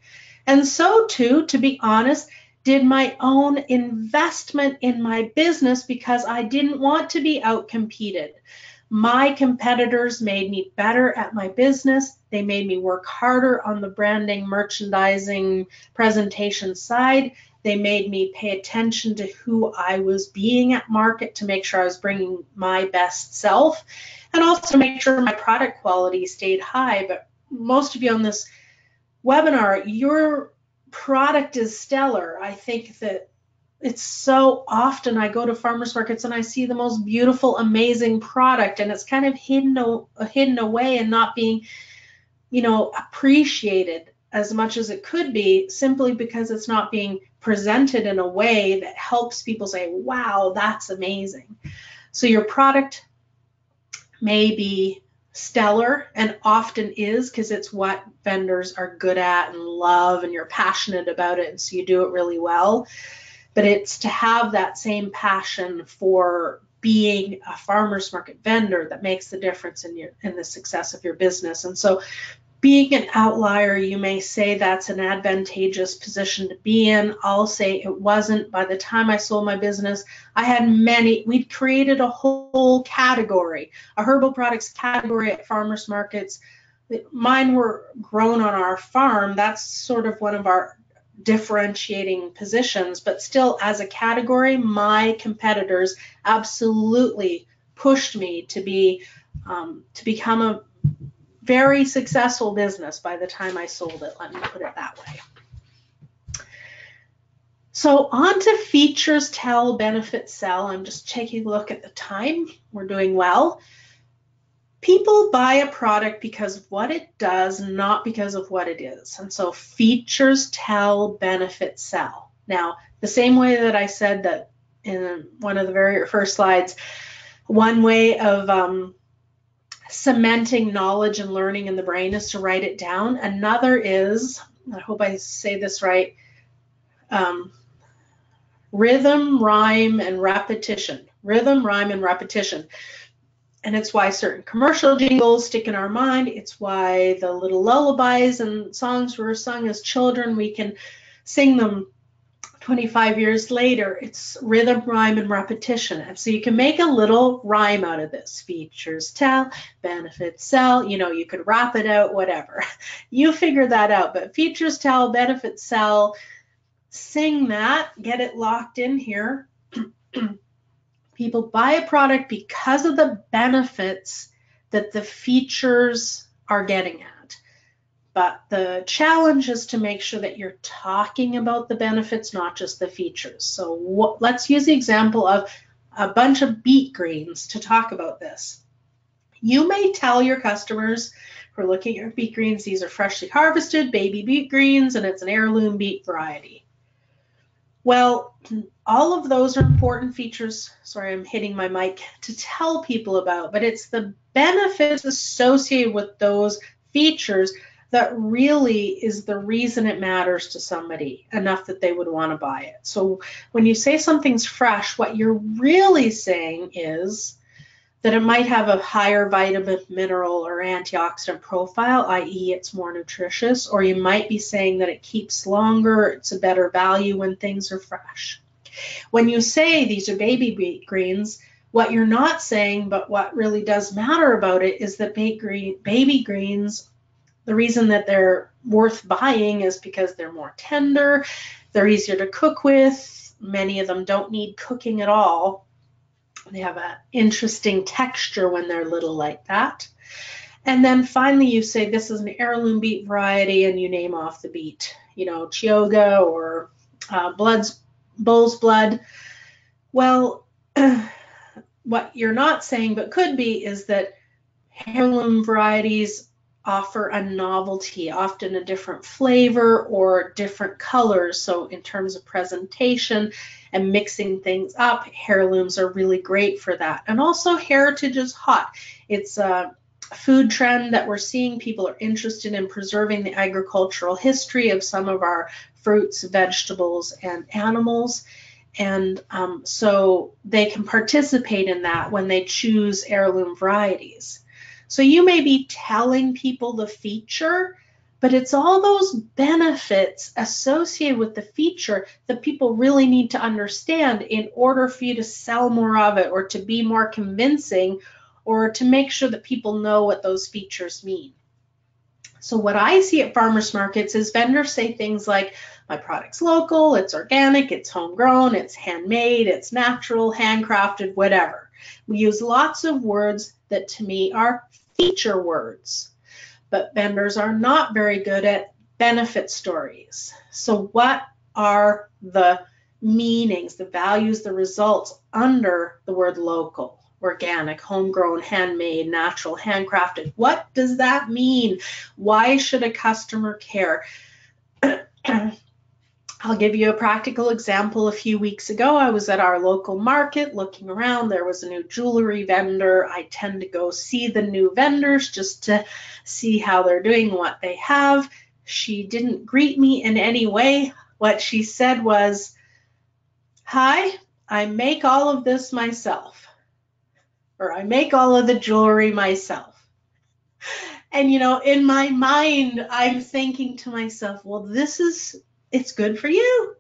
And so too, to be honest, did my own investment in my business, because I didn't want to be outcompeted. My competitors made me better at my business. They made me work harder on the branding, merchandising, presentation side. They made me pay attention to who I was being at market to make sure I was bringing my best self, and also make sure my product quality stayed high. But most of you on this webinar, your product is stellar. I think that it's so often I go to farmers markets and I see the most beautiful, amazing product, and it's kind of hidden away and not being, appreciated as much as it could be, simply because it's not being presented in a way that helps people say, wow, that's amazing. So your product may be stellar, and often is, because it's what vendors are good at and love, and you're passionate about it, and so you do it really well. But it's to have that same passion for being a farmers market vendor that makes the difference in the success of your business. And so being an outlier, you may say that's an advantageous position to be in. I'll say it wasn't. By the time I sold my business, we'd created a whole category, a herbal products category at farmers markets. Mine were grown on our farm. That's sort of one of our differentiating positions, but still, as a category, my competitors absolutely pushed me to become a very successful business by the time I sold it. Let me put it that way. So on to features, tell, benefits, sell. I'm just taking a look at the time. We're doing well. People buy a product because of what it does, not because of what it is. And so features tell, benefits sell. Now, the same way that I said that in one of the very first slides, one way of cementing knowledge and learning in the brain is to write it down. Another is, I hope I say this right, rhythm, rhyme, and repetition. Rhythm, rhyme, and repetition. And it's why certain commercial jingles stick in our mind. It's why the little lullabies and songs were sung as children, we can sing them 25 years later. It's rhythm, rhyme, and repetition. And so you can make a little rhyme out of this. Features tell, benefits sell. You could rap it out, whatever. You figure that out. But features tell, benefits sell. Sing that. Get it locked in here. People buy a product because of the benefits that the features are getting at. But the challenge is to make sure that you're talking about the benefits, not just the features. So let's use the example of a bunch of beet greens to talk about this. You may tell your customers who are looking at your beet greens, these are freshly harvested baby beet greens, and it's an heirloom beet variety. Well, all of those are important features, sorry, I'm hitting my mic, to tell people about, but it's the benefits associated with those features that really is the reason it matters to somebody enough that they would want to buy it. So when you say something's fresh, what you're really saying is that it might have a higher vitamin, mineral, or antioxidant profile, i.e. it's more nutritious, or you might be saying that it keeps longer, it's a better value when things are fresh. When you say these are baby beet greens, what you're not saying, but what really does matter about it, is that baby greens, the reason that they're worth buying is because they're more tender, they're easier to cook with, many of them don't need cooking at all. They have an interesting texture when they're little like that. And then finally you say this is an heirloom beet variety and you name off the beet, Chioggia or bull's blood. Well, what you're not saying but could be is that heirloom varieties offer a novelty, often a different flavor or different colors. So in terms of presentation and mixing things up, heirlooms are really great for that. And also heritage is hot. It's a food trend that we're seeing. People are interested in preserving the agricultural history of some of our fruits, vegetables, and animals. And so they can participate in that when they choose heirloom varieties. So you may be telling people the feature, but it's all those benefits associated with the feature that people really need to understand in order for you to sell more of it or to be more convincing or to make sure that people know what those features mean. So what I see at farmers markets is vendors say things like, my product's local, it's organic, it's homegrown, it's handmade, it's natural, handcrafted, whatever. We use lots of words that to me are feature words, but vendors are not very good at benefit stories. So what are the meanings, the values, the results under the word local, organic, homegrown, handmade, natural, handcrafted? What does that mean? Why should a customer care? I'll give you a practical example. A few weeks ago, I was at our local market looking around. There was a new jewelry vendor. I tend to go see the new vendors just to see how they're doing, what they have. She didn't greet me in any way. What she said was, "Hi, I make all of this myself," or "I make all of the jewelry myself." And in my mind, I'm thinking to myself, well, it's good for you.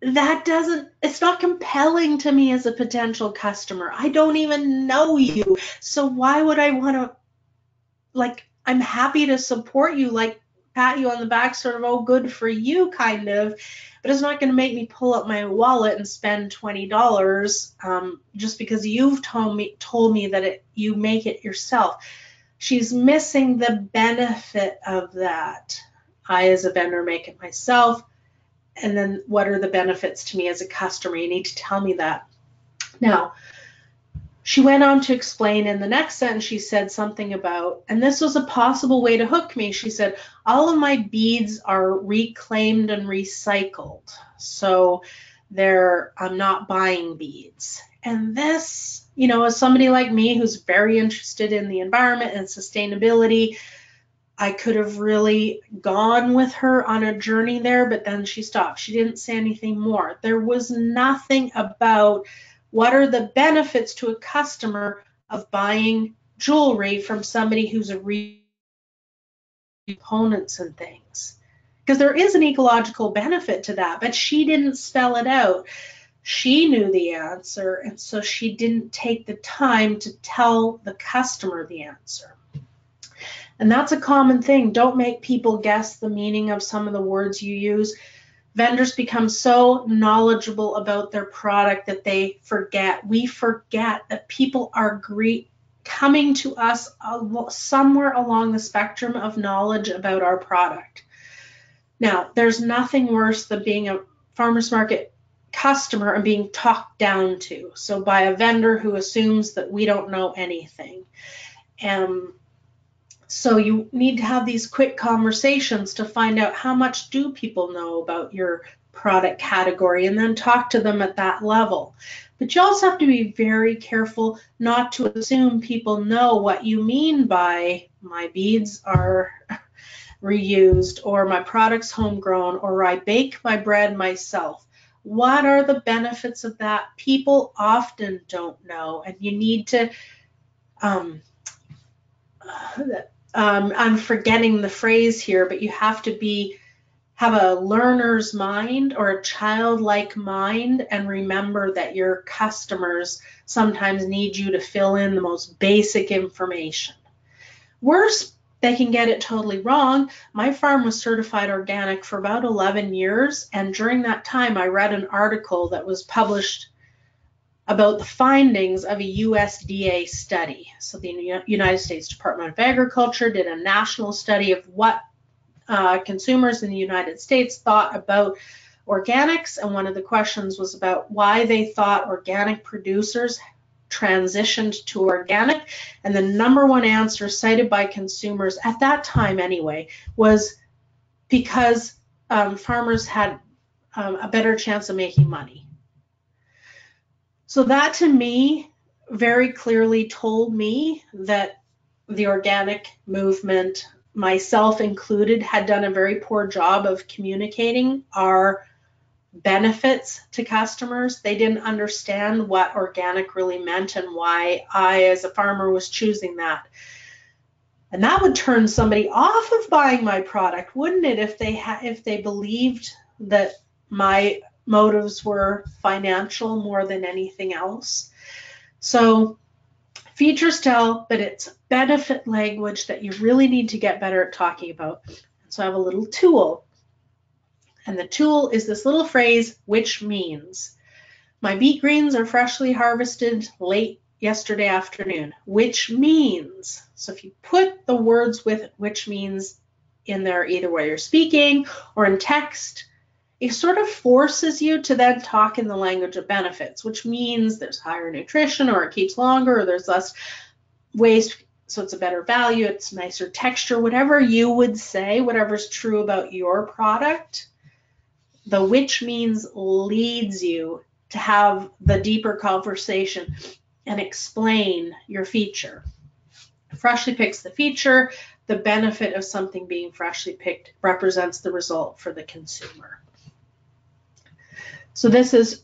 It's not compelling to me as a potential customer. I don't even know you. So why would I want to, I'm happy to support you, pat you on the back, sort of, oh, good for you, kind of, but it's not going to make me pull up my wallet and spend $20 just because you've told me that you make it yourself. She's missing the benefit of that. I, as a vendor, make it myself. And then what are the benefits to me as a customer? You need to tell me that. Now, she went on to explain in the next sentence, she said something about, and this was a possible way to hook me. She said, all of my beads are reclaimed and recycled. So I'm not buying beads. And this, as somebody like me who's very interested in the environment and sustainability, I could have really gone with her on a journey there, but then she stopped. She didn't say anything more. There was nothing about what are the benefits to a customer of buying jewelry from somebody who's a components and things. Because there is an ecological benefit to that, but she didn't spell it out. She knew the answer, and so she didn't take the time to tell the customer the answer. And that's a common thing. Don't make people guess the meaning of some of the words you use. Vendors become so knowledgeable about their product that they forget. We forget that people are coming to us somewhere along the spectrum of knowledge about our product. Now, there's nothing worse than being a farmer's market customer and being talked down to. So by a vendor who assumes that we don't know anything. So you need to have these quick conversations to find out how much do people know about your product category, and then talk to them at that level. But you also have to be very careful not to assume people know what you mean by my beads are reused, or my product's homegrown, or I bake my bread myself. What are the benefits of that? People often don't know, and you need to I'm forgetting the phrase here, but you have to have a learner's mind or a childlike mind, and remember that your customers sometimes need you to fill in the most basic information. Worse, they can get it totally wrong. My farm was certified organic for about 11 years, and during that time I read an article that was published about the findings of a USDA study. So the United States Department of Agriculture did a national study of what consumers in the United States thought about organics, and one of the questions was about why they thought organic producers transitioned to organic, and the number one answer cited by consumers at that time anyway was because farmers had a better chance of making money. So that to me very clearly told me that the organic movement, myself included, had done a very poor job of communicating our benefits to customers. They didn't understand what organic really meant and why I, as a farmer, was choosing that. And that would turn somebody off of buying my product, wouldn't it, if they believed that my motives were financial more than anything else. So features tell, but it's benefit language that you really need to get better at talking about. So I have a little tool. And the tool is this little phrase, which means. My beet greens are freshly harvested late yesterday afternoon, which means. So if you put the words with which means in there, either while you're speaking or in text, it sort of forces you to then talk in the language of benefits, which means there's higher nutrition, or it keeps longer, or there's less waste, so it's a better value, it's nicer texture, whatever you would say, whatever's true about your product. The which means leads you to have the deeper conversation and explain your feature. Freshly picks the feature. The benefit of something being freshly picked represents the result for the consumer. So this is,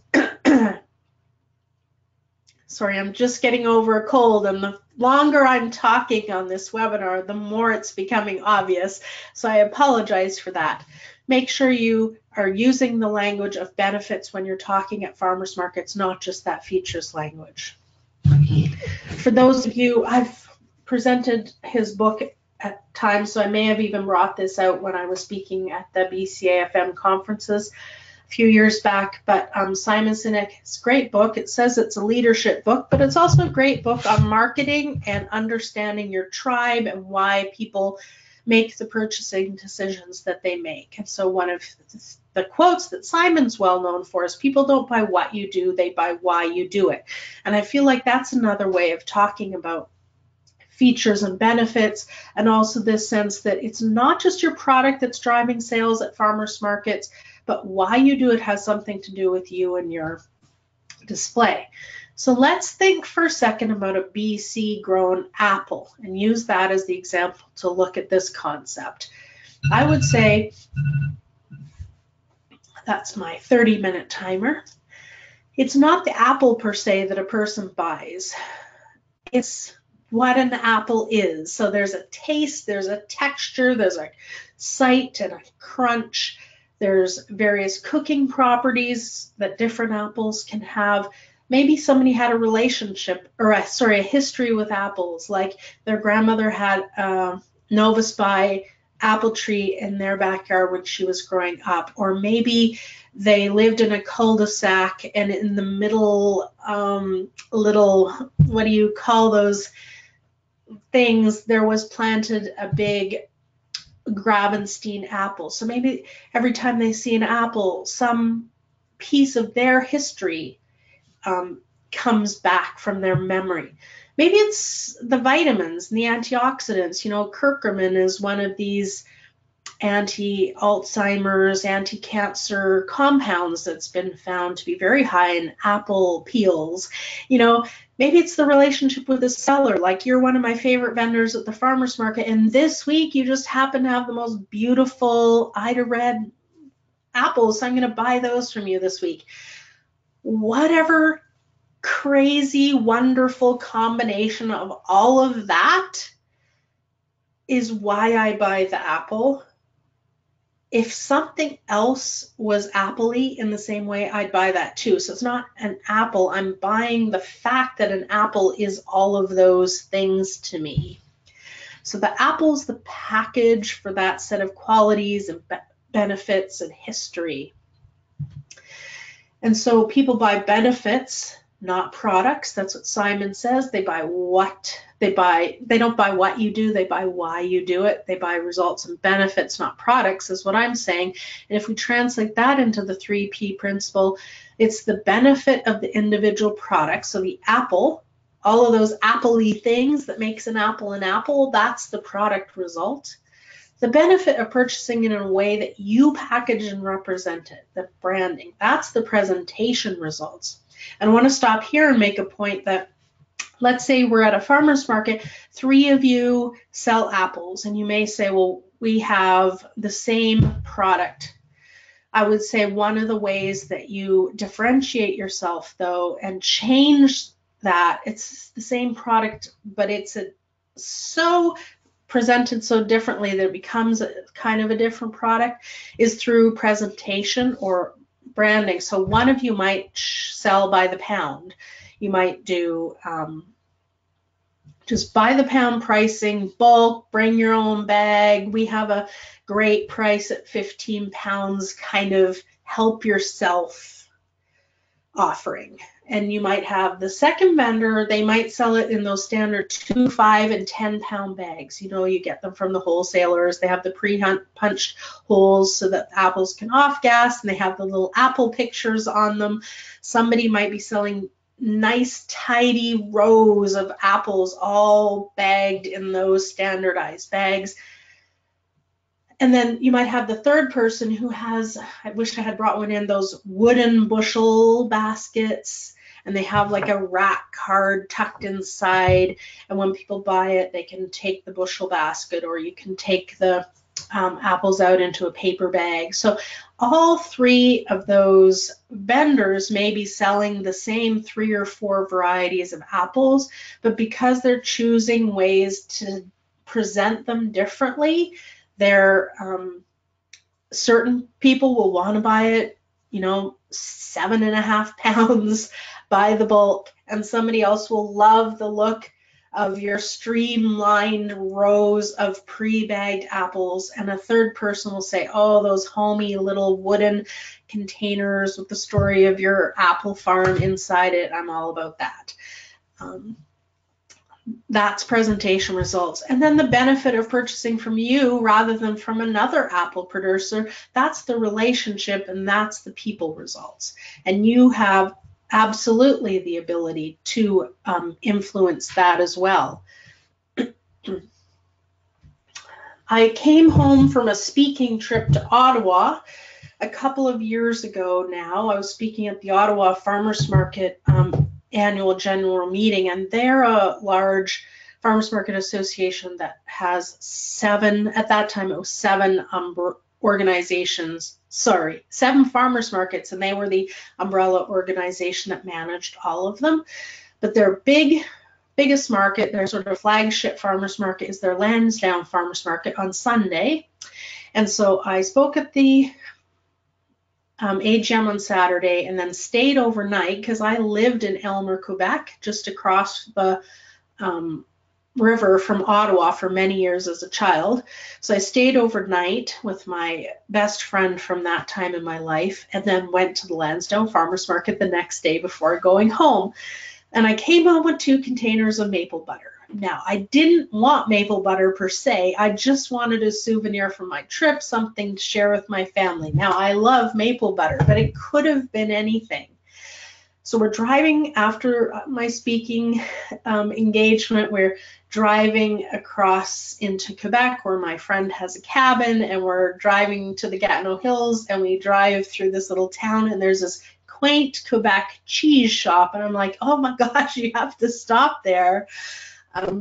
sorry, I'm just getting over a cold, and the longer I'm talking on this webinar, the more it's becoming obvious. So I apologize for that. Make sure you are using the language of benefits when you're talking at farmers markets, not just that features language. For those of you, I've presented his book at times, so I may have even brought this out when I was speaking at the BCAFM conferences a few years back, but Simon Sinek's great book. It says it's a leadership book, but it's also a great book on marketing and understanding your tribe and why people make the purchasing decisions that they make. And so one of the quotes that Simon's well known for is, people don't buy what you do, they buy why you do it. And I feel like that's another way of talking about features and benefits, and also this sense that it's not just your product that's driving sales at farmers markets, but why you do it has something to do with you and your display. So let's think for a second about a BC grown apple and use that as the example to look at this concept. I would say, that's my 30-minute timer. It's not the apple per se that a person buys. It's what an apple is. So there's a taste, there's a texture, there's a sight and a crunch. There's various cooking properties that different apples can have. Maybe somebody had a relationship, or a history with apples, like their grandmother had a Novus Spy apple tree in their backyard when she was growing up. Or maybe they lived in a cul-de-sac, and in the middle little, what do you call those, things, there was planted a big Gravenstein apple. So maybe every time they see an apple, some piece of their history comes back from their memory. Maybe it's the vitamins and the antioxidants. You know, curcumin is one of these anti-Alzheimer's, anti-cancer compounds that's been found to be very high in apple peels. You know, maybe it's the relationship with the seller. Like, you're one of my favorite vendors at the farmer's market, and this week you just happen to have the most beautiful Ida Red apples, so I'm going to buy those from you this week. Whatever crazy, wonderful combination of all of that is why I buy the apple. If something else was apple-y in the same way, I'd buy that too. So it's not an apple. I'm buying the fact that an apple is all of those things to me. So the apple's the package for that set of qualities and benefits and history. And so people buy benefits, not products. That's what Simon says. They buy what they buy. They don't buy what you do. They buy why you do it. They buy results and benefits, not products, is what I'm saying. And if we translate that into the 3P principle, it's the benefit of the individual product. So the apple, all of those apple-y things that makes an apple, that's the product result. The benefit of purchasing in a way that you package and represent it, the branding, that's the presentation results. And I want to stop here and make a point that, let's say we're at a farmer's market, 3 of you sell apples, and you may say, well, we have the same product. I would say one of the ways that you differentiate yourself, though, and change that, it's the same product, but it's so presented so differently that it becomes kind of a different product, is through presentation or branding. So one of you might sell by the pound. You might do just by the pound pricing, bulk, bring your own bag. We have a great price at 15 pounds, kind of help yourself offering. And you might have the second vendor, they might sell it in those standard 2, 5, and 10 pound bags. You know, you get them from the wholesalers. They have the pre-punched holes so that the apples can off gas, and they have the little apple pictures on them. Somebody might be selling nice, tidy rows of apples all bagged in those standardized bags. And then you might have the third person who has, I wish I had brought one in, those wooden bushel baskets, and they have like a rack card tucked inside. And when people buy it, they can take the bushel basket, or you can take the apples out into a paper bag. So all 3 of those vendors may be selling the same 3 or 4 varieties of apples, but because they're choosing ways to present them differently, they're certain people will want to buy it, you know, 7.5 pounds by the bulk, and somebody else will love the look of your streamlined rows of pre-bagged apples, and a third person will say, oh, those homey little wooden containers with the story of your apple farm inside it, I'm all about that. That's presentation results. And then the benefit of purchasing from you rather than from another apple producer, that's the relationship, and that's the people results. And you have absolutely the ability to influence that as well. I came home from a speaking trip to Ottawa a couple of years ago now. I was speaking at the Ottawa Farmers Market annual general meeting, and they're a large farmers market association that has 7, at that time it was 7 organizations, 7 farmers markets, and they were the umbrella organization that managed all of them. But their biggest market, their sort of flagship farmers market, is their Lansdowne Farmers Market on Sunday. And so I spoke at the AGM on Saturday, and then stayed overnight because I lived in Elmer, Quebec, just across the river from Ottawa for many years as a child. So I stayed overnight with my best friend from that time in my life, and then went to the Lansdowne Farmers Market the next day before going home. And I came home with 2 containers of maple butter. Now, I didn't want maple butter per se. I just wanted a souvenir from my trip, something to share with my family. Now, I love maple butter, but it could have been anything. So we're driving after my speaking engagement. We're driving across into Quebec where my friend has a cabin, and we're driving to the Gatineau Hills, and we drive through this little town, and there's this quaint Quebec cheese shop, and I'm like, oh my gosh, you have to stop there.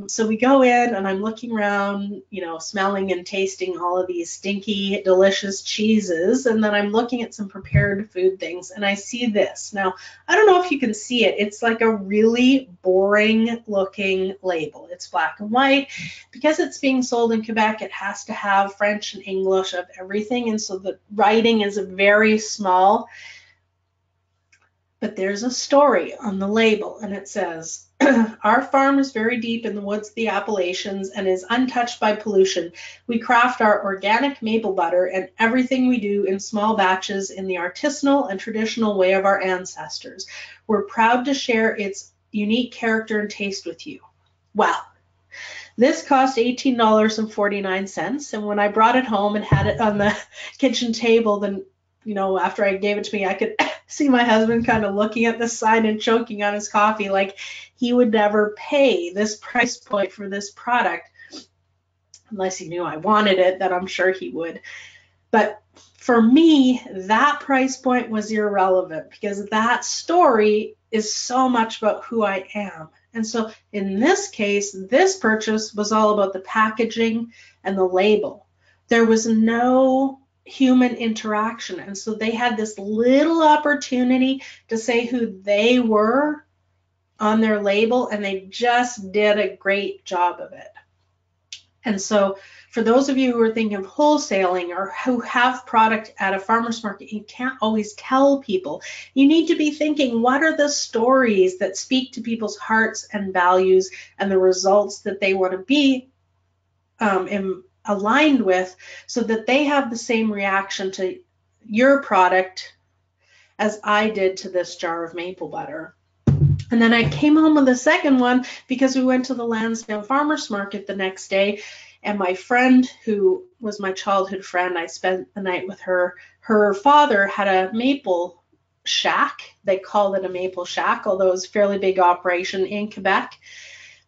So we go in, and I'm looking around, smelling and tasting all of these stinky, delicious cheeses. And then I'm looking at some prepared food things, and I see this. Now, I don't know if you can see it. It's like a really boring looking label. It's black and white. Because it's being sold in Quebec, it has to have French and English of everything. And so the writing is very small. But there's a story on the label, and it says, our farm is very deep in the woods of the Appalachians and is untouched by pollution. We craft our organic maple butter and everything we do in small batches in the artisanal and traditional way of our ancestors. We're proud to share its unique character and taste with you. Wow. This cost $18.49, and when I brought it home and had it on the kitchen table, then after I gave it to me, I could see my husband kind of looking at the sign and choking on his coffee like he would never pay this price point for this product unless he knew I wanted it, that I'm sure he would. But for me, that price point was irrelevant because that story is so much about who I am. And so in this case, this purchase was all about the packaging and the label. There was no human interaction. And so they had this little opportunity to say who they were on their label, and they just did a great job of it. And so for those of you who are thinking of wholesaling or who have product at a farmer's market, you can't always tell people. You need to be thinking, what are the stories that speak to people's hearts and values and the results that they want to be aligned with, so that they have the same reaction to your product as I did to this jar of maple butter. And then I came home with a second one because we went to the Lansdowne Farmers Market the next day, and my friend, who was my childhood friend, I spent the night with her. Her father had a maple shack. They called it a maple shack, although it was a fairly big operation in Quebec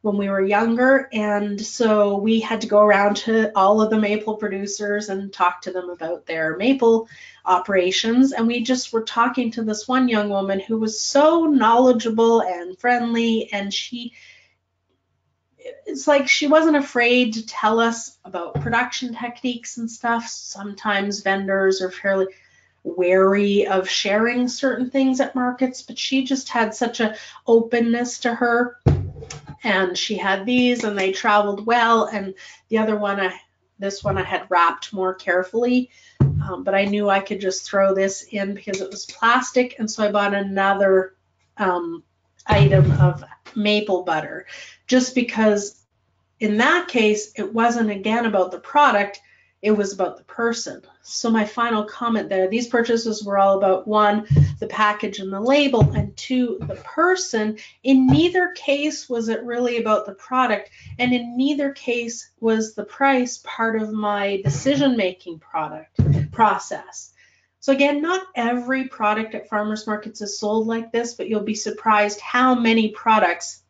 when we were younger. And so we had to go around to all of the maple producers and talk to them about their maple operations. And we just were talking to this one young woman who was so knowledgeable and friendly, and it's like she wasn't afraid to tell us about production techniques and stuff. Sometimes vendors are fairly wary of sharing certain things at markets, but she just had such an openness to her. And she had these, and they traveled well. And the other one, this one I had wrapped more carefully, but I knew I could just throw this in because it was plastic. And so I bought another item of maple butter, just because in that case, it wasn't again about the product, it was about the person. So my final comment there, these purchases were all about, one, the package and the label, and two, the person. In neither case was it really about the product, and in neither case was the price part of my decision-making process. So again, not every product at farmers markets is sold like this, but you'll be surprised how many products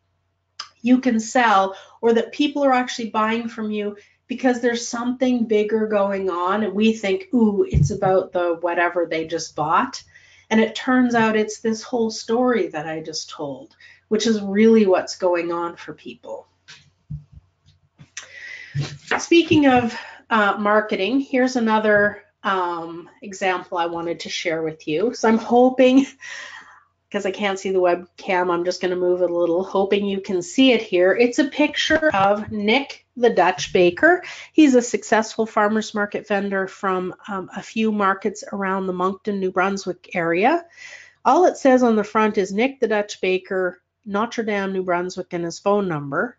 you can sell, or that people are actually buying from you because there's something bigger going on, and we think, ooh, it's about the whatever they just bought. And it turns out it's this whole story that I just told, which is really what's going on for people. Speaking of marketing, here's another example I wanted to share with you. So I'm hoping, because I can't see the webcam, I'm just going to move it a little, hoping you can see it here. It's a picture of Nick the Dutch baker. He's a successful farmers market vendor from a few markets around the Moncton, New Brunswick area. All it says on the front is Nick the Dutch baker, Notre Dame, New Brunswick, and his phone number.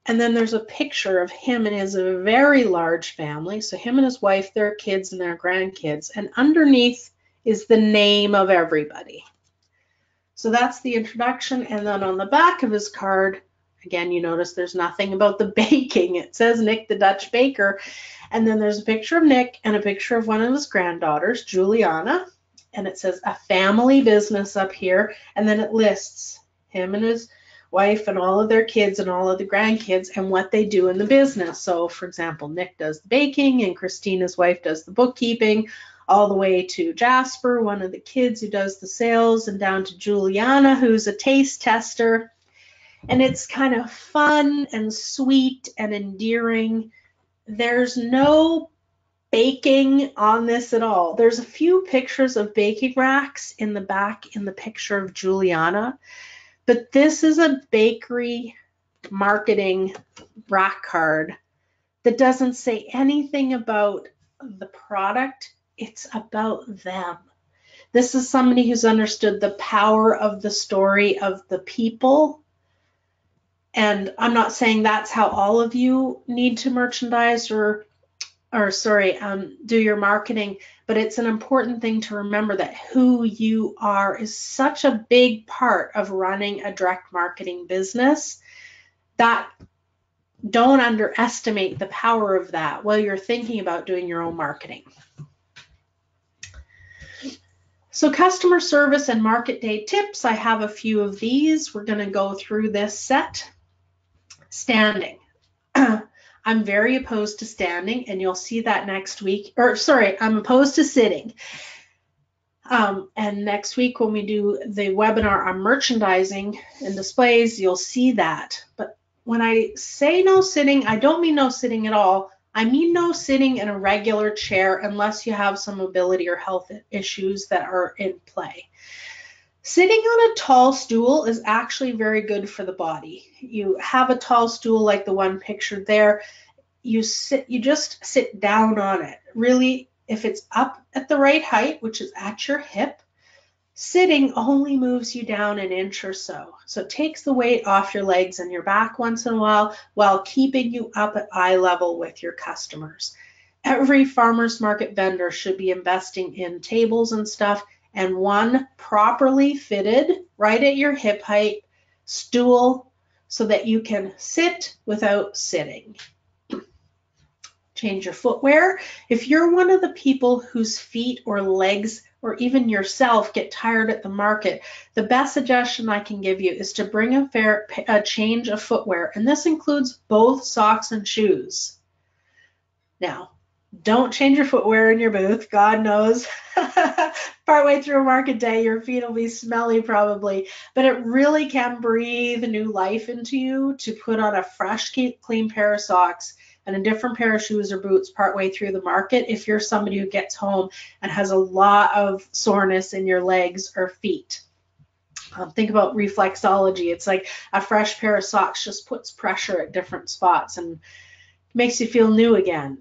And then there's a picture of him and his very large family. So him and his wife, their kids, and their grandkids. And underneath is the name of everybody. So that's the introduction. And then on the back of his card Again, you notice there's nothing about the baking. It says Nick the Dutch Baker. And then there's a picture of Nick and a picture of one of his granddaughters, Juliana. And it says a family business up here. And then it lists him and his wife and all of their kids and all of the grandkids and what they do in the business. So, for example, Nick does the baking and Christina's wife does the bookkeeping, all the way to Jasper, one of the kids who does the sales, and down to Juliana, who's a taste tester. And it's kind of fun and sweet and endearing. There's no baking on this at all. There's a few pictures of baking racks in the back in the picture of Juliana, but this is a bakery marketing rack card that doesn't say anything about the product. It's about them. This is somebody who's understood the power of the story of the people. And I'm not saying that's how all of you need to merchandise or do your marketing, but it's an important thing to remember that who you are is such a big part of running a direct marketing business that don't underestimate the power of that while you're thinking about doing your own marketing. So customer service and market day tips, I have a few of these. We're going to go through this set. Standing. I'm very opposed to standing, and you'll see that next week. I'm opposed to sitting. And next week when we do the webinar on merchandising and displays, you'll see that. But when I say no sitting, I don't mean no sitting at all. I mean no sitting in a regular chair unless you have some mobility or health issues that are in play. Sitting on a tall stool is actually very good for the body. You have a tall stool like the one pictured there. You just sit down on it. Really, if it's up at the right height, which is at your hip, sitting only moves you down an inch or so. So it takes the weight off your legs and your back once in a while keeping you up at eye level with your customers. Every farmer's market vendor should be investing in tables and stuff, and one properly fitted right at your hip height stool so that you can sit without sitting. Change your footwear. If you're one of the people whose feet or legs or even yourself get tired at the market, the best suggestion I can give you is to bring a change of footwear, and this includes both socks and shoes. Now, don't change your footwear in your booth. God knows, partway through a market day, your feet will be smelly probably, but it really can breathe new life into you to put on a fresh, clean pair of socks and a different pair of shoes or boots partway through the market if you're somebody who gets home and has a lot of soreness in your legs or feet. Think about reflexology. It's like a fresh pair of socks just puts pressure at different spots and makes you feel new again.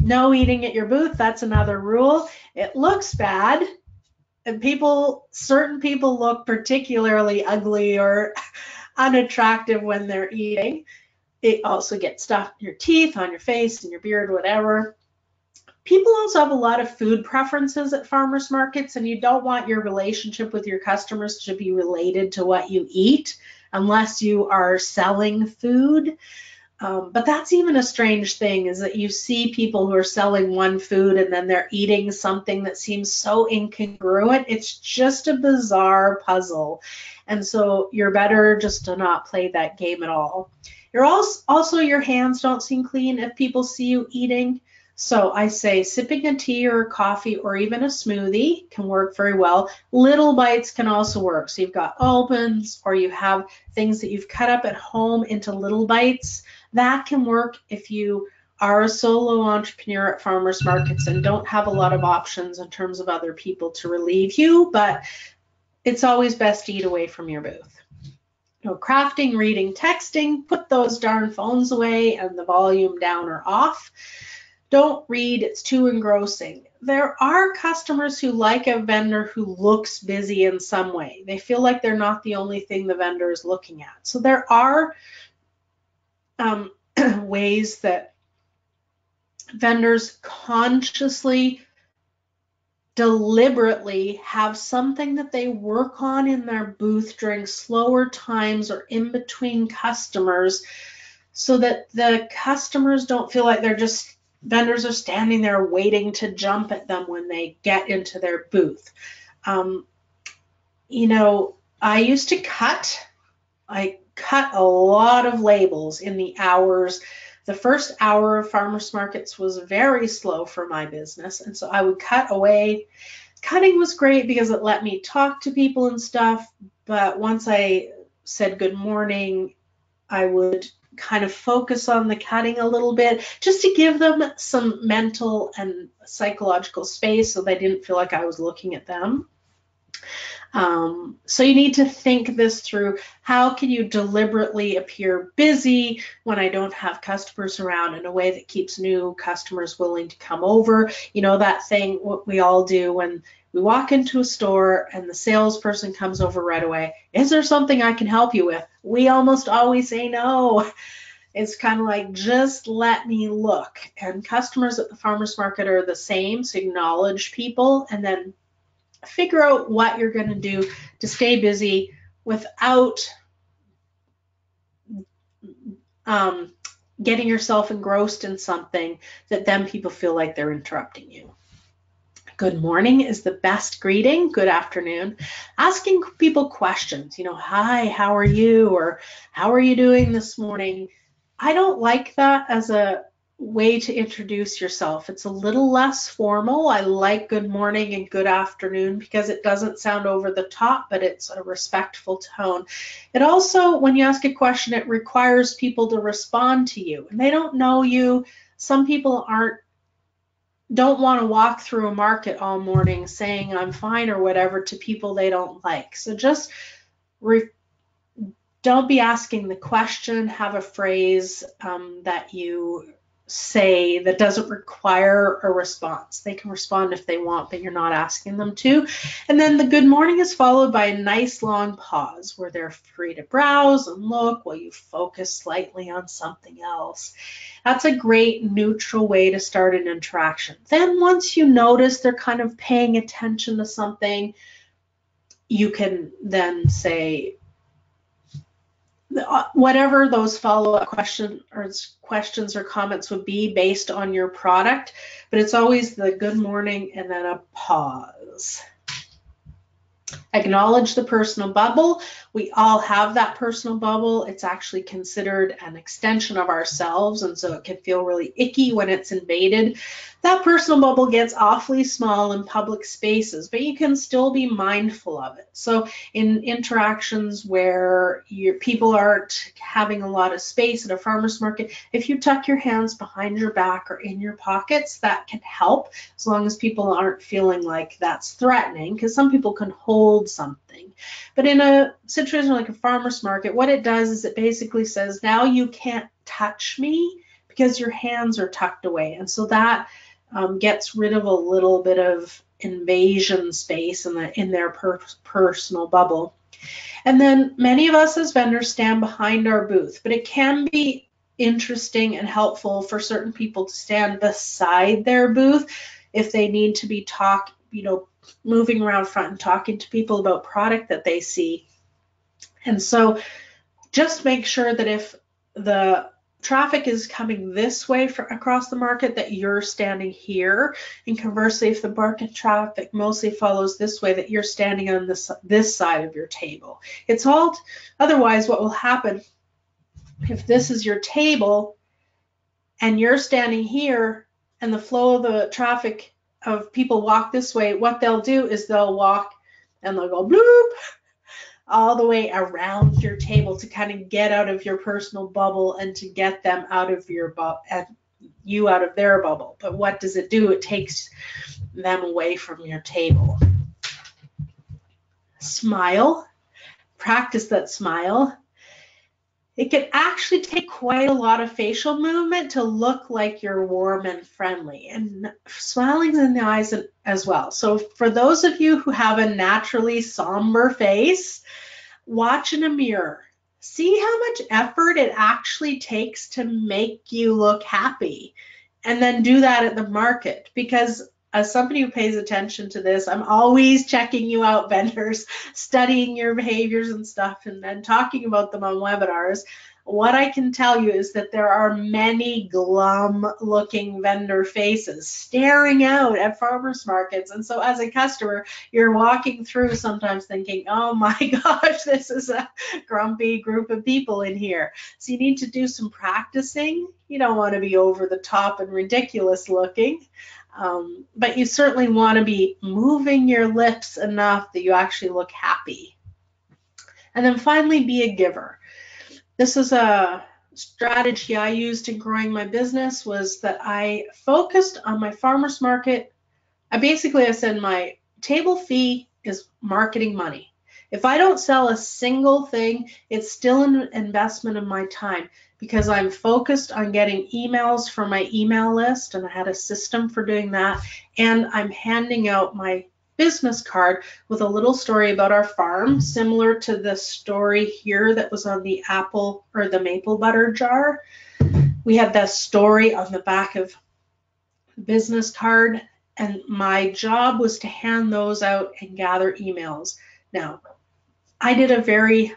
No eating at your booth, that's another rule. It looks bad, and certain people look particularly ugly or unattractive when they're eating. It also gets stuff in your teeth, on your face, in your beard, whatever. People also have a lot of food preferences at farmers markets, and you don't want your relationship with your customers to be related to what you eat unless you are selling food. But that's even a strange thing, is that you see people who are selling one food and then they're eating something that seems so incongruent. It's just a bizarre puzzle. And so you're better just to not play that game at all. You're also your hands don't seem clean if people see you eating. So I say sipping a tea or a coffee or even a smoothie can work very well. Little bites can also work. So you've got almonds or you have things that you've cut up at home into little bites. That can work if you are a solo entrepreneur at farmers markets and don't have a lot of options in terms of other people to relieve you, but it's always best to eat away from your booth. No crafting, reading, texting, put those darn phones away and the volume down or off. Don't read, it's too engrossing. There are customers who like a vendor who looks busy in some way. They feel like they're not the only thing the vendor is looking at. So there are ways that vendors consciously deliberately have something that they work on in their booth during slower times or in between customers, so that the customers don't feel like vendors are standing there waiting to jump at them when they get into their booth. I used to I cut a lot of labels in the hours. The first hour of farmers markets was very slow for my business, and so I would cut away. Cutting was great because it let me talk to people and stuff, but once I said good morning, I would kind of focus on the cutting a little bit just to give them some mental and psychological space so they didn't feel like I was looking at them. So you need to think this through. How can you deliberately appear busy when I don't have customers around in a way that keeps new customers willing to come over? That thing what we all do when we walk into a store and the salesperson comes over right away. Is there something I can help you with? We almost always say no. It's kind of like, just let me look. And customers at the farmers market are the same, so acknowledge people and then figure out what you're going to do to stay busy without getting yourself engrossed in something that then people feel like they're interrupting you. Good morning is the best greeting. Good afternoon. Asking people questions, hi, how are you? Or how are you doing this morning? I don't like that as a way to introduce yourself. It's a little less formal. I like good morning and good afternoon because it doesn't sound over the top, but it's a respectful tone. It also, when you ask a question, it requires people to respond to you, and they don't know you. Some people don't want to walk through a market all morning saying I'm fine or whatever to people they don't like. So just don't be asking the question. Have a phrase that you say that doesn't require a response. They can respond if they want, but you're not asking them to. And then the good morning is followed by a nice long pause where they're free to browse and look while you focus slightly on something else. That's a great neutral way to start an interaction. Then once you notice they're kind of paying attention to something, you can then say, whatever those follow-up questions or comments would be based on your product, but it's always the good morning and then a pause. Acknowledge the personal bubble. We all have that personal bubble. It's actually considered an extension of ourselves, and so it can feel really icky when it's invaded. That personal bubble gets awfully small in public spaces, but you can still be mindful of it. So in interactions where people aren't having a lot of space at a farmer's market, if you tuck your hands behind your back or in your pockets, that can help, as long as people aren't feeling like that's threatening, because some people can hold something. But in a situation like a farmer's market, what it does is it basically says, now you can't touch me because your hands are tucked away. And so that gets rid of a little bit of invasion space in their personal bubble. And then many of us as vendors stand behind our booth, but it can be interesting and helpful for certain people to stand beside their booth if they need to be moving around front and talking to people about product that they see. And so just make sure that if the traffic is coming this way across the market, that you're standing here, and conversely, if the market traffic mostly follows this way, that you're standing on this side of your table. Otherwise, what will happen if this is your table and you're standing here and the flow of the traffic of people walk this way, what they'll do is they'll walk and they'll go bloop all the way around your table to kind of get out of your personal bubble and to get them out of your bubble and you out of their bubble. But what does it do? It takes them away from your table. Smile. Practice that smile. It can actually take quite a lot of facial movement to look like you're warm and friendly, and smiling's in the eyes as well. So for those of you who have a naturally somber face, watch in a mirror. See how much effort it actually takes to make you look happy, and then do that at the market, because as somebody who pays attention to this, I'm always checking you out, vendors, studying your behaviors and stuff, and then talking about them on webinars. What I can tell you is that there are many glum-looking vendor faces staring out at farmers markets. And so as a customer, you're walking through sometimes thinking, oh my gosh, this is a grumpy group of people in here. So you need to do some practicing. You don't want to be over the top and ridiculous looking. But you certainly want to be moving your lips enough that you actually look happy. And then finally, be a giver. This is a strategy I used in growing my business, was that I focused on my farmer's market. I said my table fee is marketing money. If I don't sell a single thing, it's still an investment of my time, because I'm focused on getting emails from my email list, and I had a system for doing that, and I'm handing out my business card with a little story about our farm, similar to the story here that was on the apple or the maple butter jar. We had that story on the back of the business card, and my job was to hand those out and gather emails. Now, I did a very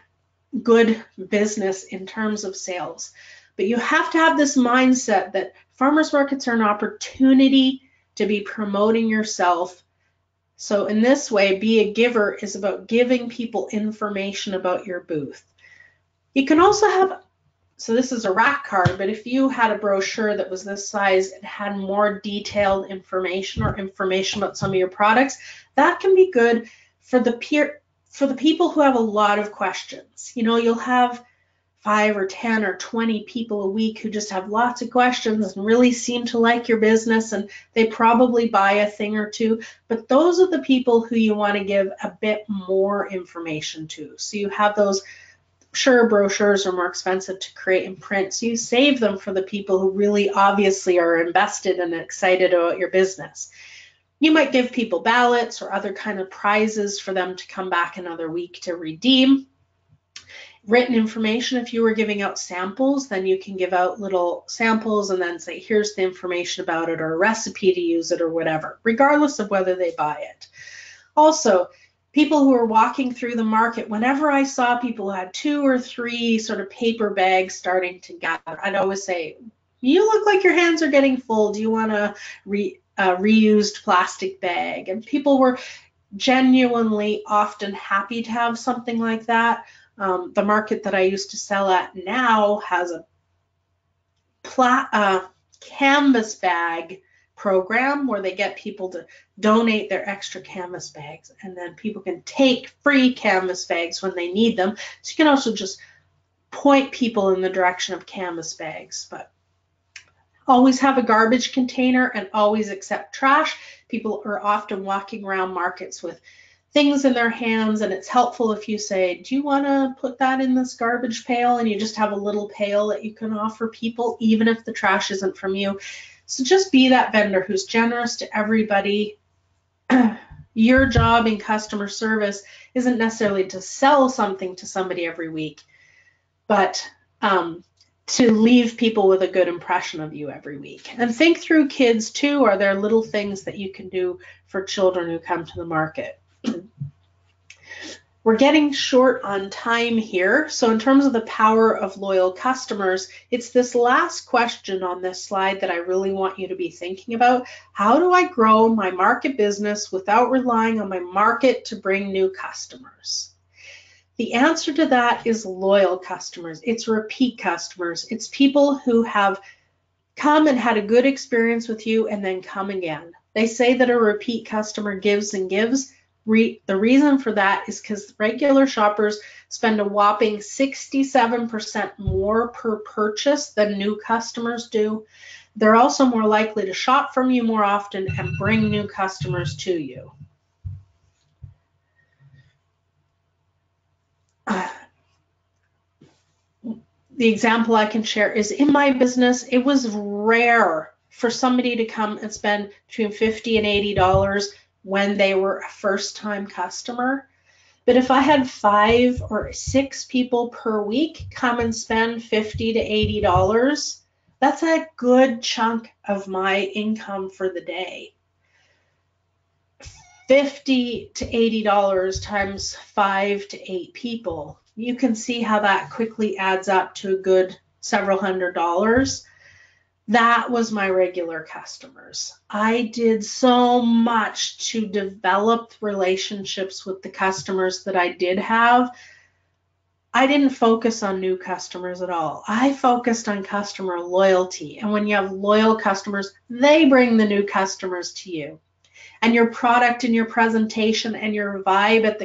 good business in terms of sales, but you have to have this mindset that farmers markets are an opportunity to be promoting yourself. So in this way, be a giver is about giving people information about your booth. You can also have, so this is a rack card, but if you had a brochure that was this size and had more detailed information or information about some of your products, that can be good for the people who have a lot of questions. You know, you'll have 5 or 10 or 20 people a week who just have lots of questions and really seem to like your business, and they probably buy a thing or two, but those are the people who you want to give a bit more information to. So you have those, sure, brochures are more expensive to create and print, so you save them for the people who really obviously are invested and excited about your business. You might give people ballots or other kind of prizes for them to come back another week to redeem. Written information, if you were giving out samples, then you can give out little samples and then say, here's the information about it, or a recipe to use it, or whatever, regardless of whether they buy it. Also, people who are walking through the market, whenever I saw people who had 2 or 3 sort of paper bags starting to gather, I'd always say, you look like your hands are getting full. Do you want a reused plastic bag? And people were genuinely often happy to have something like that. The market that I used to sell at now has a canvas bag program where they get people to donate their extra canvas bags, and then people can take free canvas bags when they need them. So you can also just point people in the direction of canvas bags, but always have a garbage container and always accept trash. People are often walking around markets with things in their hands, and it's helpful if you say, do you want to put that in this garbage pail? And you just have a little pail that you can offer people, even if the trash isn't from you. So just be that vendor who's generous to everybody. Your job in customer service isn't necessarily to sell something to somebody every week, but to leave people with a good impression of you every week. And think through kids too. Are there little things that you can do for children who come to the market? We're getting short on time here. So in terms of the power of loyal customers, it's this last question on this slide that I really want you to be thinking about. How do I grow my market business without relying on my market to bring new customers? The answer to that is loyal customers. It's repeat customers. It's people who have come and had a good experience with you and then come again. They say that a repeat customer gives and gives. The reason for that is because regular shoppers spend a whopping 67% more per purchase than new customers do. They're also more likely to shop from you more often and bring new customers to you. The example I can share is in my business, it was rare for somebody to come and spend between $50 and $80 when they were a first-time customer. But if I had 5 or 6 people per week come and spend $50 to $80, that's a good chunk of my income for the day. $50 to $80 times 5 to 8 people. You can see how that quickly adds up to a good several $100s. That was my regular customers. I did so much to develop relationships with the customers that I did have. I didn't focus on new customers at all. I focused on customer loyalty. And when you have loyal customers, they bring the new customers to you. And your product and your presentation and your vibe at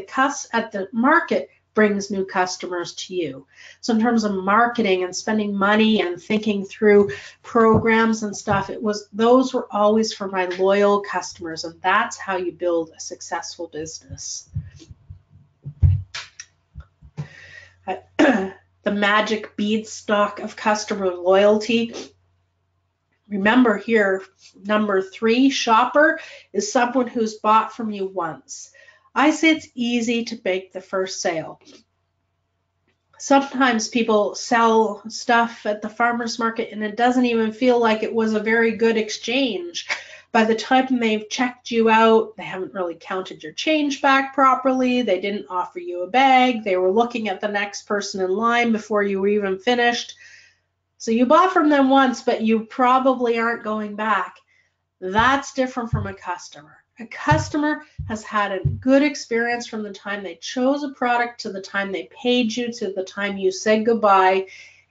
the market brings new customers to you. So in terms of marketing and spending money and thinking through programs and stuff, those were always for my loyal customers, and that's how you build a successful business. The magic beanstalk of customer loyalty. Remember here, number 3, shopper, is someone who's bought from you once. I say it's easy to make the first sale. Sometimes people sell stuff at the farmer's market and it doesn't even feel like it was a very good exchange. By the time they've checked you out, they haven't really counted your change back properly. They didn't offer you a bag. They were looking at the next person in line before you were even finished. So you bought from them once, but you probably aren't going back. That's different from a customer. A customer has had a good experience from the time they chose a product to the time they paid you to the time you said goodbye,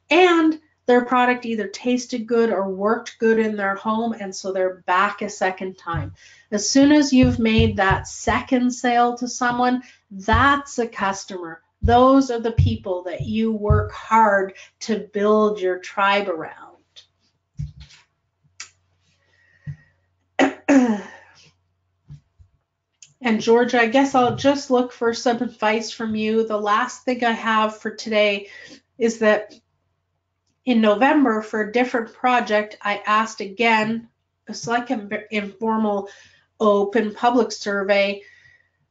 and their product either tasted good or worked good in their home, and so they're back a second time. As soon as you've made that second sale to someone, that's a customer. Those are the people that you work hard to build your tribe around. And Georgia, I guess I'll just look for some advice from you. The last thing I have for today is that in November, for a different project, I asked again, it's like an informal open public survey.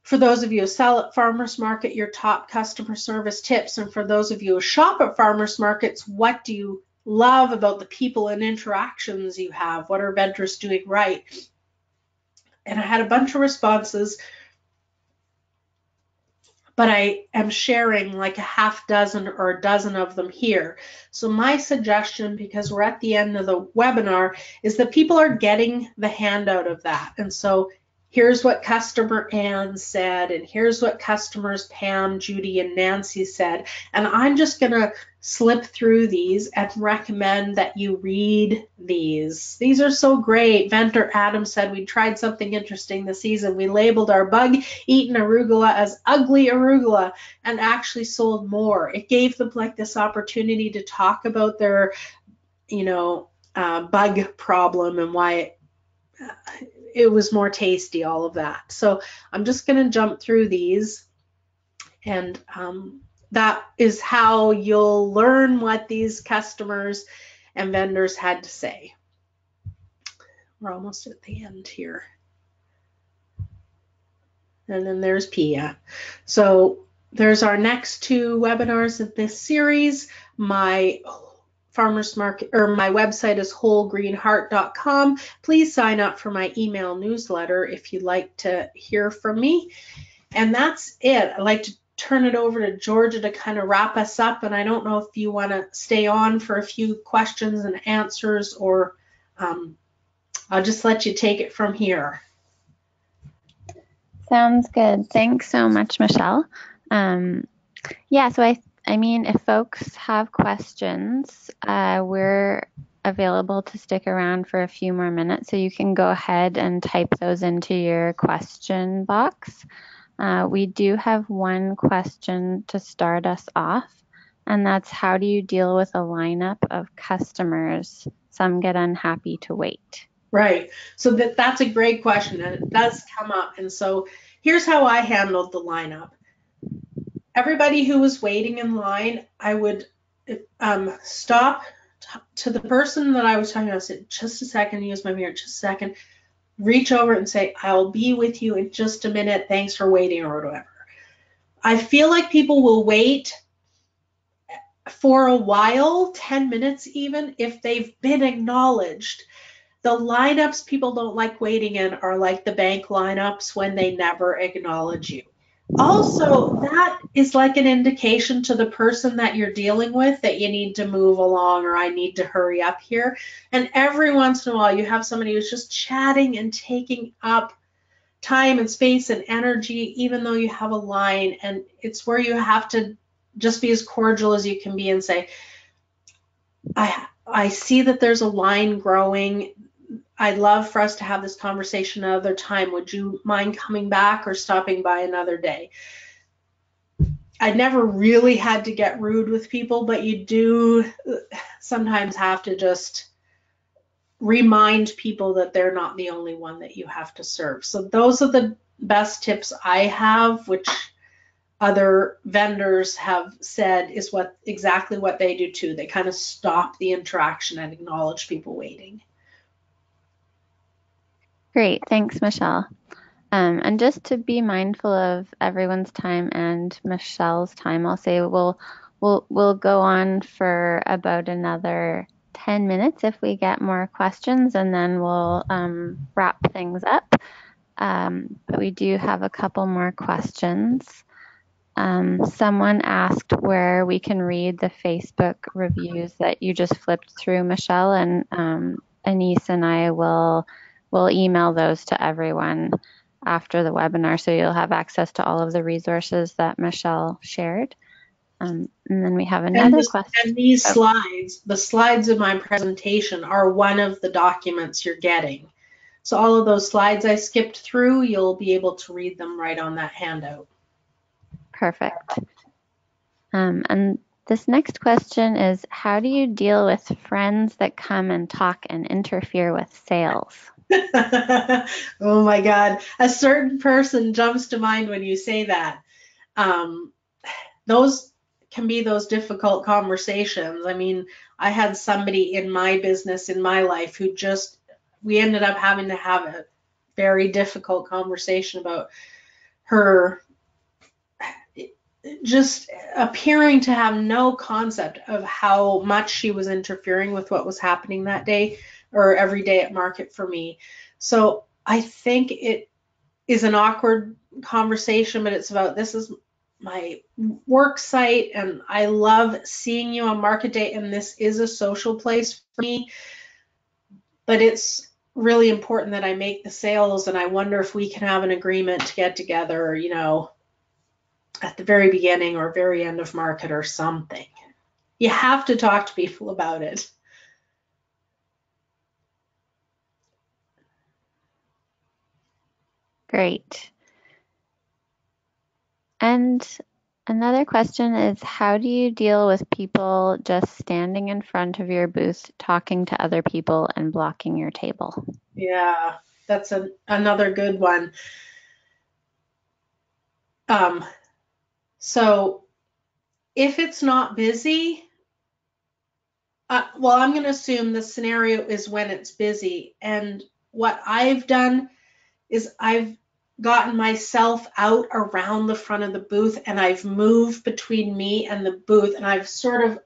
For those of you who sell at farmers market, your top customer service tips. And for those of you who shop at farmers markets, what do you love about the people and interactions you have? What are vendors doing right? And I had a bunch of responses, but I am sharing like a half dozen or a dozen of them here. So my suggestion, because we're at the end of the webinar, is that people are getting the handout of that. And so here's what customer Ann said, and here's what customers Pam, Judy, and Nancy said. And I'm just going to slip through these and recommend that you read these. These are so great. Venter Adam said, we tried something interesting this season. We labeled our bug-eaten arugula as ugly arugula and actually sold more. It gave them like this opportunity to talk about their, bug problem and why it was more tasty, all of that. So I'm just going to jump through these, and that is how you'll learn what these customers and vendors had to say. We're almost at the end here. And then there's Pia. So there's our next 2 webinars in this series. My farmers market, or my website is wholegreenheart.com. Please sign up for my email newsletter if you'd like to hear from me. And that's it. I'd like to turn it over to Georgia to kind of wrap us up. And I don't know if you want to stay on for a few questions and answers, or I'll just let you take it from here. Sounds good. Thanks so much, Michelle. So I mean, if folks have questions, we're available to stick around for a few more minutes, so you can go ahead and type those into your question box. We do have one question to start us off, and that's, how do you deal with a lineup of customers? Some get unhappy to wait. Right. So that's a great question, and it does come up. And so here's how I handled the lineup. Everybody who was waiting in line, I would stop to the person that I was talking about, say, just a second, use my mirror, just a second, reach over and say, I'll be with you in just a minute. Thanks for waiting, or whatever. I feel like people will wait for a while, 10 minutes even, if they've been acknowledged. The lineups people don't like waiting in are like the bank lineups when they never acknowledge you. Also, that is like an indication to the person that you're dealing with that you need to move along or I need to hurry up here. And every once in a while, you have somebody who's just chatting and taking up time and space and energy, even though you have a line. And it's where you have to just be as cordial as you can be and say, I see that there's a line growing. I'd love for us to have this conversation another time. Would you mind coming back or stopping by another day? I never really had to get rude with people, but you do sometimes have to just remind people that they're not the only one that you have to serve. So those are the best tips I have, which other vendors have said is exactly what they do too. They kind of stop the interaction and acknowledge people waiting. Great. Thanks, Michelle. And just to be mindful of everyone's time and Michelle's time, I'll say we'll go on for about another 10 minutes if we get more questions, and then we'll wrap things up. But we do have a couple more questions. Someone asked where we can read the Facebook reviews that you just flipped through, Michelle, and Anise and I will email those to everyone after the webinar, so you'll have access to all of the resources that Michelle shared. And then we have another question. And these slides, the slides of my presentation are one of the documents you're getting. So all of those slides I skipped through, you'll be able to read them right on that handout. Perfect. And this next question is, how do you deal with friends that come and talk and interfere with sales? Oh my God, a certain person jumps to mind when you say that. Those can be those difficult conversations. I mean, I had somebody in my business, in my life, who we ended up having to have a very difficult conversation about her just appearing to have no concept of how much she was interfering with what was happening that day or every day at market for me. So I think it is an awkward conversation, but it's about, this is my work site and I love seeing you on market day, and this is a social place for me, but it's really important that I make the sales, and I wonder if we can have an agreement to get together, at the very beginning or very end of market or something. You have to talk to people about it. Great. And another question is, how do you deal with people just standing in front of your booth, talking to other people and blocking your table? Yeah, that's another good one. So if it's not busy, well, I'm going to assume the scenario is when it's busy. And what I've done is I've gotten myself out around the front of the booth, and I've moved between me and the booth, and I've sort of,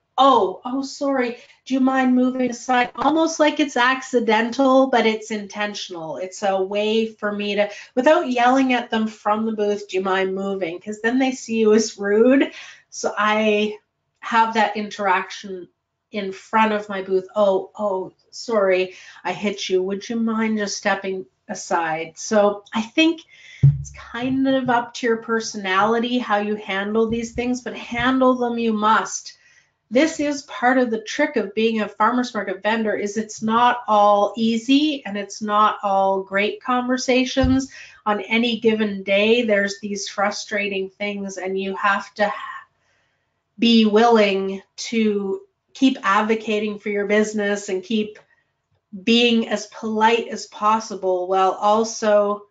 sorry, do you mind moving aside? Almost like it's accidental, but it's intentional. It's a way for me to, without yelling at them from the booth, do you mind moving? Because then they see you as rude. So I have that interaction in front of my booth. Sorry, I hit you. Would you mind just stepping aside? So I think it's kind of up to your personality how you handle these things, but handle them you must. This is part of the trick of being a farmers market vendor, is it's not all easy and it's not all great conversations. On any given day, there's these frustrating things, and you have to be willing to keep advocating for your business and keep being as polite as possible, while also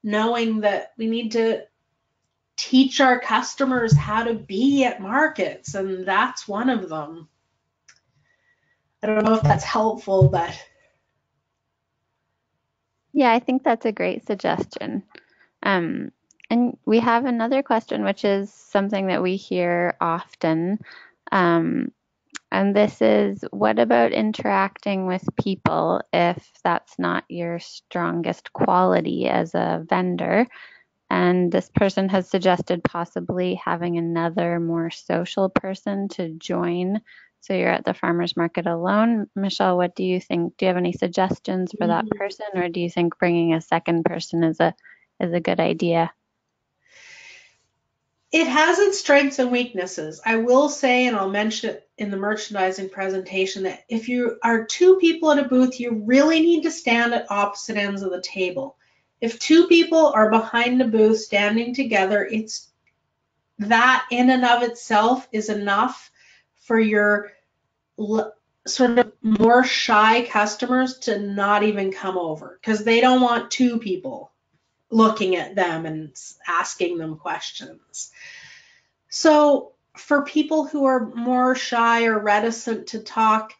knowing that we need to teach our customers how to be at markets, and that's one of them. I don't know if that's helpful, but Yeah, I think that's a great suggestion. And we have another question, which is something that we hear often. And this is, what about interacting with people if that's not your strongest quality as a vendor? And this person has suggested possibly having another more social person to join. So you're at the farmer's market alone. Michelle, what do you think? Do you have any suggestions for that person, or do you think bringing a second person is a good idea? It has its strengths and weaknesses. I will say, and I'll mention it in the merchandising presentation, that if you are two people at a booth, you really need to stand at opposite ends of the table. If two people are behind the booth standing together, it's that in and of itself is enough for your sort of more shy customers to not even come over, because they don't want two people looking at them and asking them questions. So for people who are more shy or reticent to talk,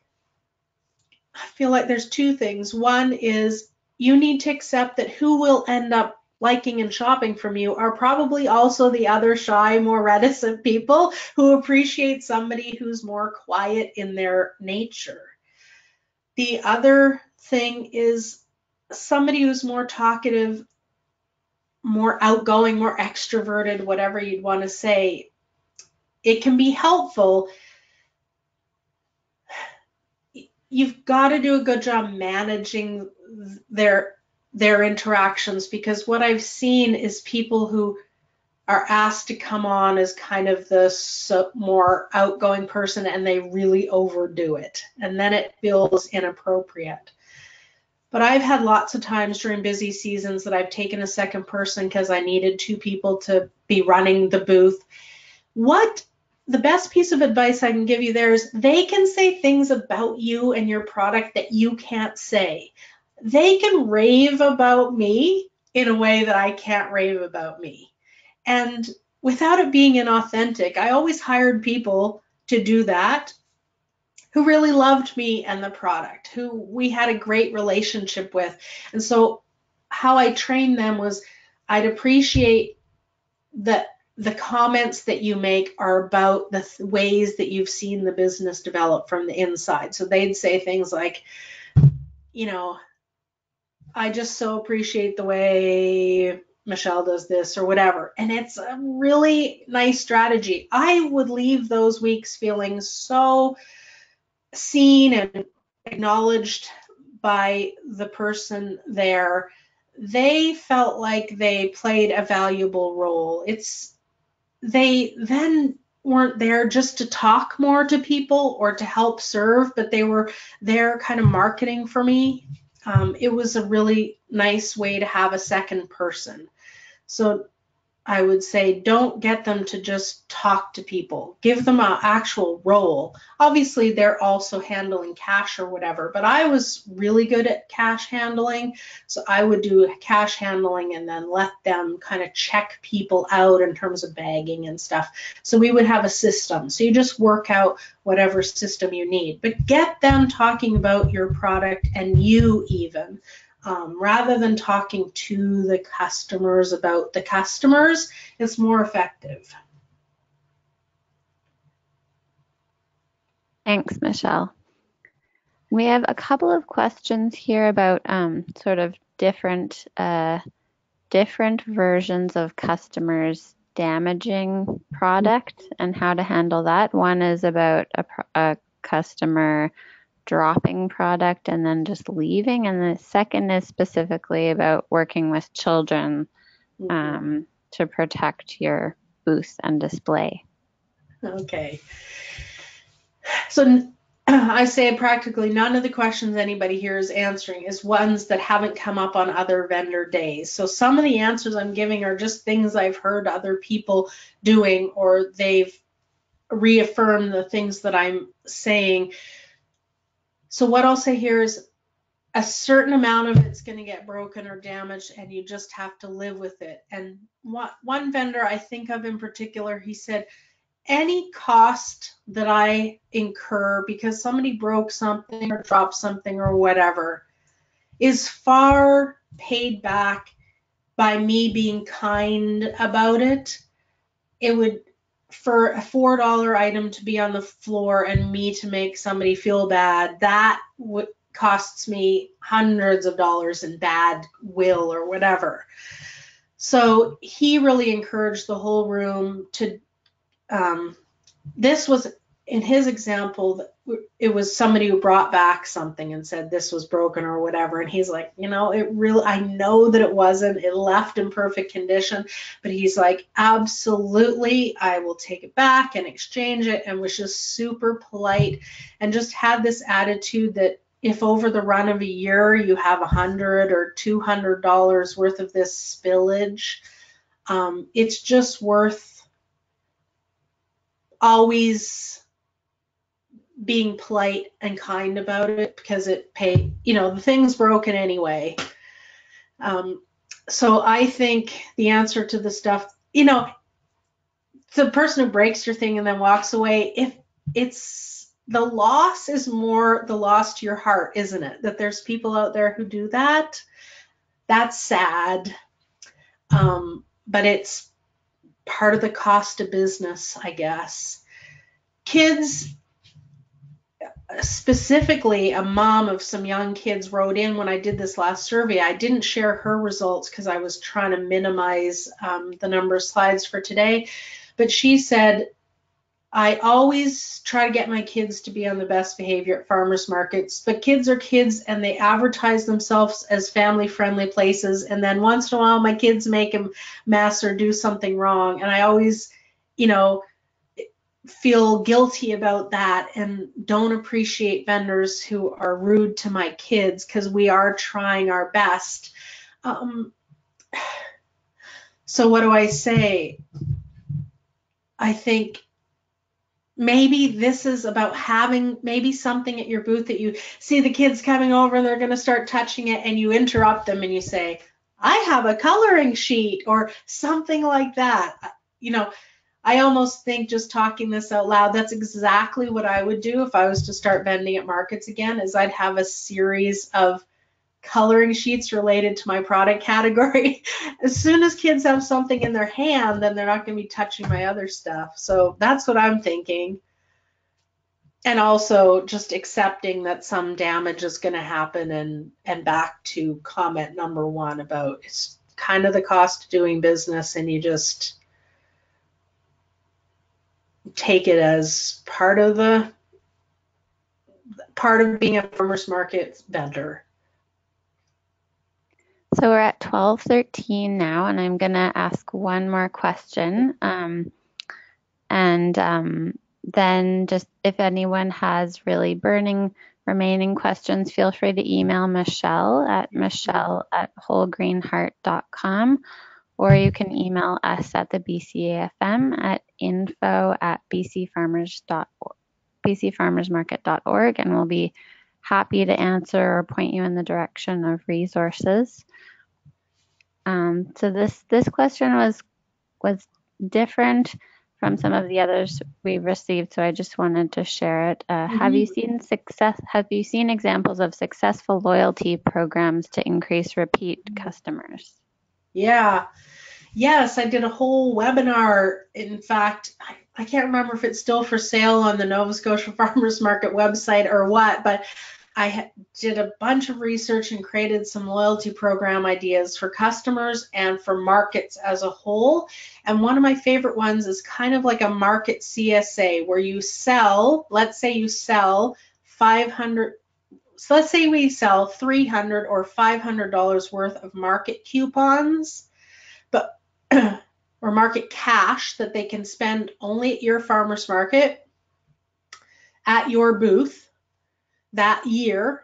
I feel like there's two things. One is you need to accept that who will end up liking and shopping from you are probably also the other shy, more reticent people who appreciate somebody who's more quiet in their nature. The other thing is somebody who's more talkative, more outgoing, more extroverted, whatever you'd want to say. It can be helpful. You've got to do a good job managing their interactions, because what I've seen is people who are asked to come on as kind of the more outgoing person, and they really overdo it, and then it feels inappropriate. But I've had lots of times during busy seasons that I've taken a second person because I needed two people to be running the booth. The best piece of advice I can give you there is they can say things about you and your product that you can't say. They can rave about me in a way that I can't rave about me. And without it being inauthentic, I always hired people to do that who really loved me and the product, who we had a great relationship with. And so how I trained them was I'd appreciate that the comments that you make are about the ways that you've seen the business develop from the inside. So they'd say things like, I just so appreciate the way Michelle does this or whatever. And it's a really nice strategy. I would leave those weeks feeling so seen and acknowledged by the person there. They felt like they played a valuable role. They then weren't there just to talk more to people or to help serve, but they were there kind of marketing for me. It was a really nice way to have a second person. So I would say don't get them to just talk to people. Give them an actual role. Obviously, they're also handling cash or whatever, but I was really good at cash handling. So I would do cash handling and then let them kind of check people out in terms of bagging and stuff. So we would have a system. So you just work out whatever system you need, but get them talking about your product and you even. Rather than talking to the customers about the customers, it's more effective. Thanks, Michelle. We have a couple of questions here about sort of different versions of customers damaging product and how to handle that. One is about a customer dropping product and then just leaving, and the second is specifically about working with children to protect your booth and display. Okay. So I say practically none of the questions anybody here is answering is ones that haven't come up on other vendor days. So some of the answers I'm giving are just things I've heard other people doing, or they've reaffirmed the things that I'm saying. So what I'll say here is a certain amount of it's going to get broken or damaged, and you just have to live with it. And one vendor I think of in particular, he said, any cost that I incur because somebody broke something or dropped something or whatever is far paid back by me being kind about it. It would for a $4 item to be on the floor and me to make somebody feel bad, that costs me hundreds of dollars in bad will or whatever. So he really encouraged the whole room to, this was, in his example, it was somebody who brought back something and said this was broken or whatever. And he's like, you know, it really, I know that it wasn't, it left in perfect condition, but he's like, absolutely, I will take it back and exchange it, and was just super polite and just had this attitude that if over the run of a year you have $100 or $200 worth of this spillage, it's just worth always being polite and kind about it, because it paid, you know, the thing's broken anyway. So I think the answer to the stuff, you know, the person who breaks your thing and then walks away, if it's, the loss is more the loss to your heart, isn't it? That there's people out there who do that. That's sad. But it's part of the cost of business, I guess. Kids, specifically a mom of some young kids wrote in when I did this last survey. I didn't share her results because I was trying to minimize the number of slides for today, but she said, I always try to get my kids to be on the best behavior at farmers markets, but kids are kids and they advertise themselves as family friendly places, and then once in a while my kids make a mess or do something wrong, and I always, you know, feel guilty about that and don't appreciate vendors who are rude to my kids, because we are trying our best. So what do I say? I think maybe this is about having maybe something at your booth that you see the kids coming over and they're going to start touching it, and you interrupt them and you say, I have a coloring sheet or something like that. You know, I almost think, just talking this out loud, that's exactly what I would do if I was to start vending at markets again, is I'd have a series of coloring sheets related to my product category. As soon as kids have something in their hand, then they're not going to be touching my other stuff. So that's what I'm thinking. And also just accepting that some damage is going to happen, and back to comment number one about it's kind of the cost of doing business, and you just take it as part of being a farmer's market vendor. So we're at 12:13 now, and I'm going to ask one more question. Then just if anyone has really burning remaining questions, feel free to email Michelle at wholegreenheart.com, or you can email us at the BCAFM at info@bcfarmersmarket.org, and we'll be happy to answer or point you in the direction of resources. So this question was different from some of the others we've received, so I just wanted to share it. Have you seen examples of successful loyalty programs to increase repeat customers? Yeah. Yes, I did a whole webinar. In fact, I can't remember if it's still for sale on the Nova Scotia Farmers Market website or what, but I did a bunch of research and created some loyalty program ideas for customers and for markets as a whole. And one of my favorite ones is kind of like a market CSA, where you sell, let's say you sell 500, so let's say we sell $300 or $500 worth of market coupons, but or market cash that they can spend only at your farmer's market at your booth that year.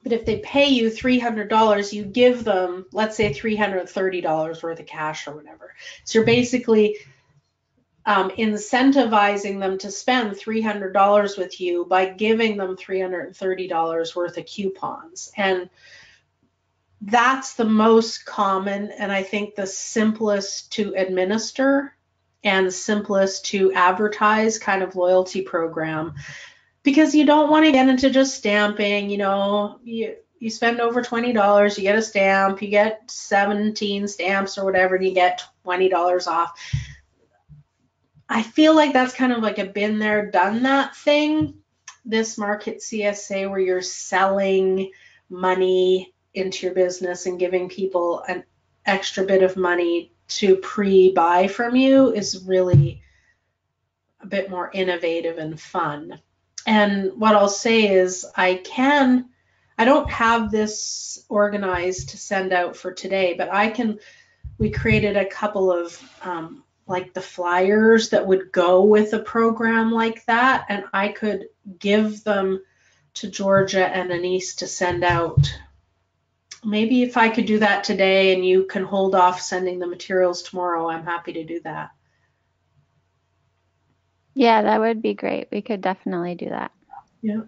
But if they pay you $300, you give them, let's say, $330 worth of cash or whatever. So you're basically incentivizing them to spend $300 with you by giving them $330 worth of coupons. And that's the most common, and I think the simplest to administer and simplest to advertise kind of loyalty program, because you don't want to get into just stamping. You know, you spend over $20, you get a stamp, you get 17 stamps or whatever, and you get $20 off. I feel like that's kind of like a been there, done that thing. This market CSA where you're selling money into your business and giving people an extra bit of money to pre-buy from you is really a bit more innovative and fun. And what I'll say is I don't have this organized to send out for today, but we created a couple of like the flyers that would go with a program like that, and I could give them to Georgia and Anise to send out. Maybe if I could do that today and you can hold off sending the materials tomorrow, I'm happy to do that. Yeah, that would be great. We could definitely do that. Yeah.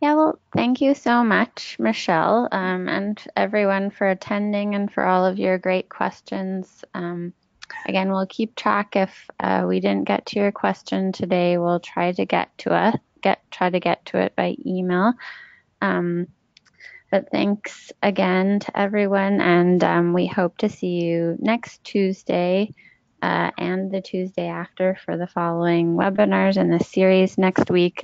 Yeah, well, thank you so much, Michelle, and everyone for attending and for all of your great questions. Again, we'll keep track if we didn't get to your question today. We'll try to get to it by email. Um, but thanks again to everyone, and we hope to see you next Tuesday and the Tuesday after for the following webinars in this series next week.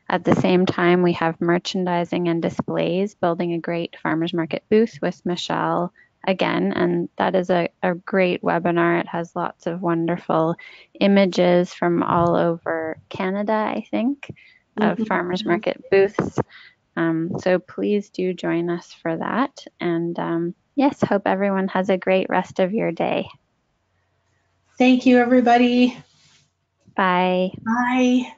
At the same time, we have merchandising and displays, building a great farmers market booth with Michelle again, and that is a great webinar. It has lots of wonderful images from all over Canada, I think, of farmers Mm-hmm. market booths. So please do join us for that. And yes, hope everyone has a great rest of your day. Thank you, everybody. Bye. Bye.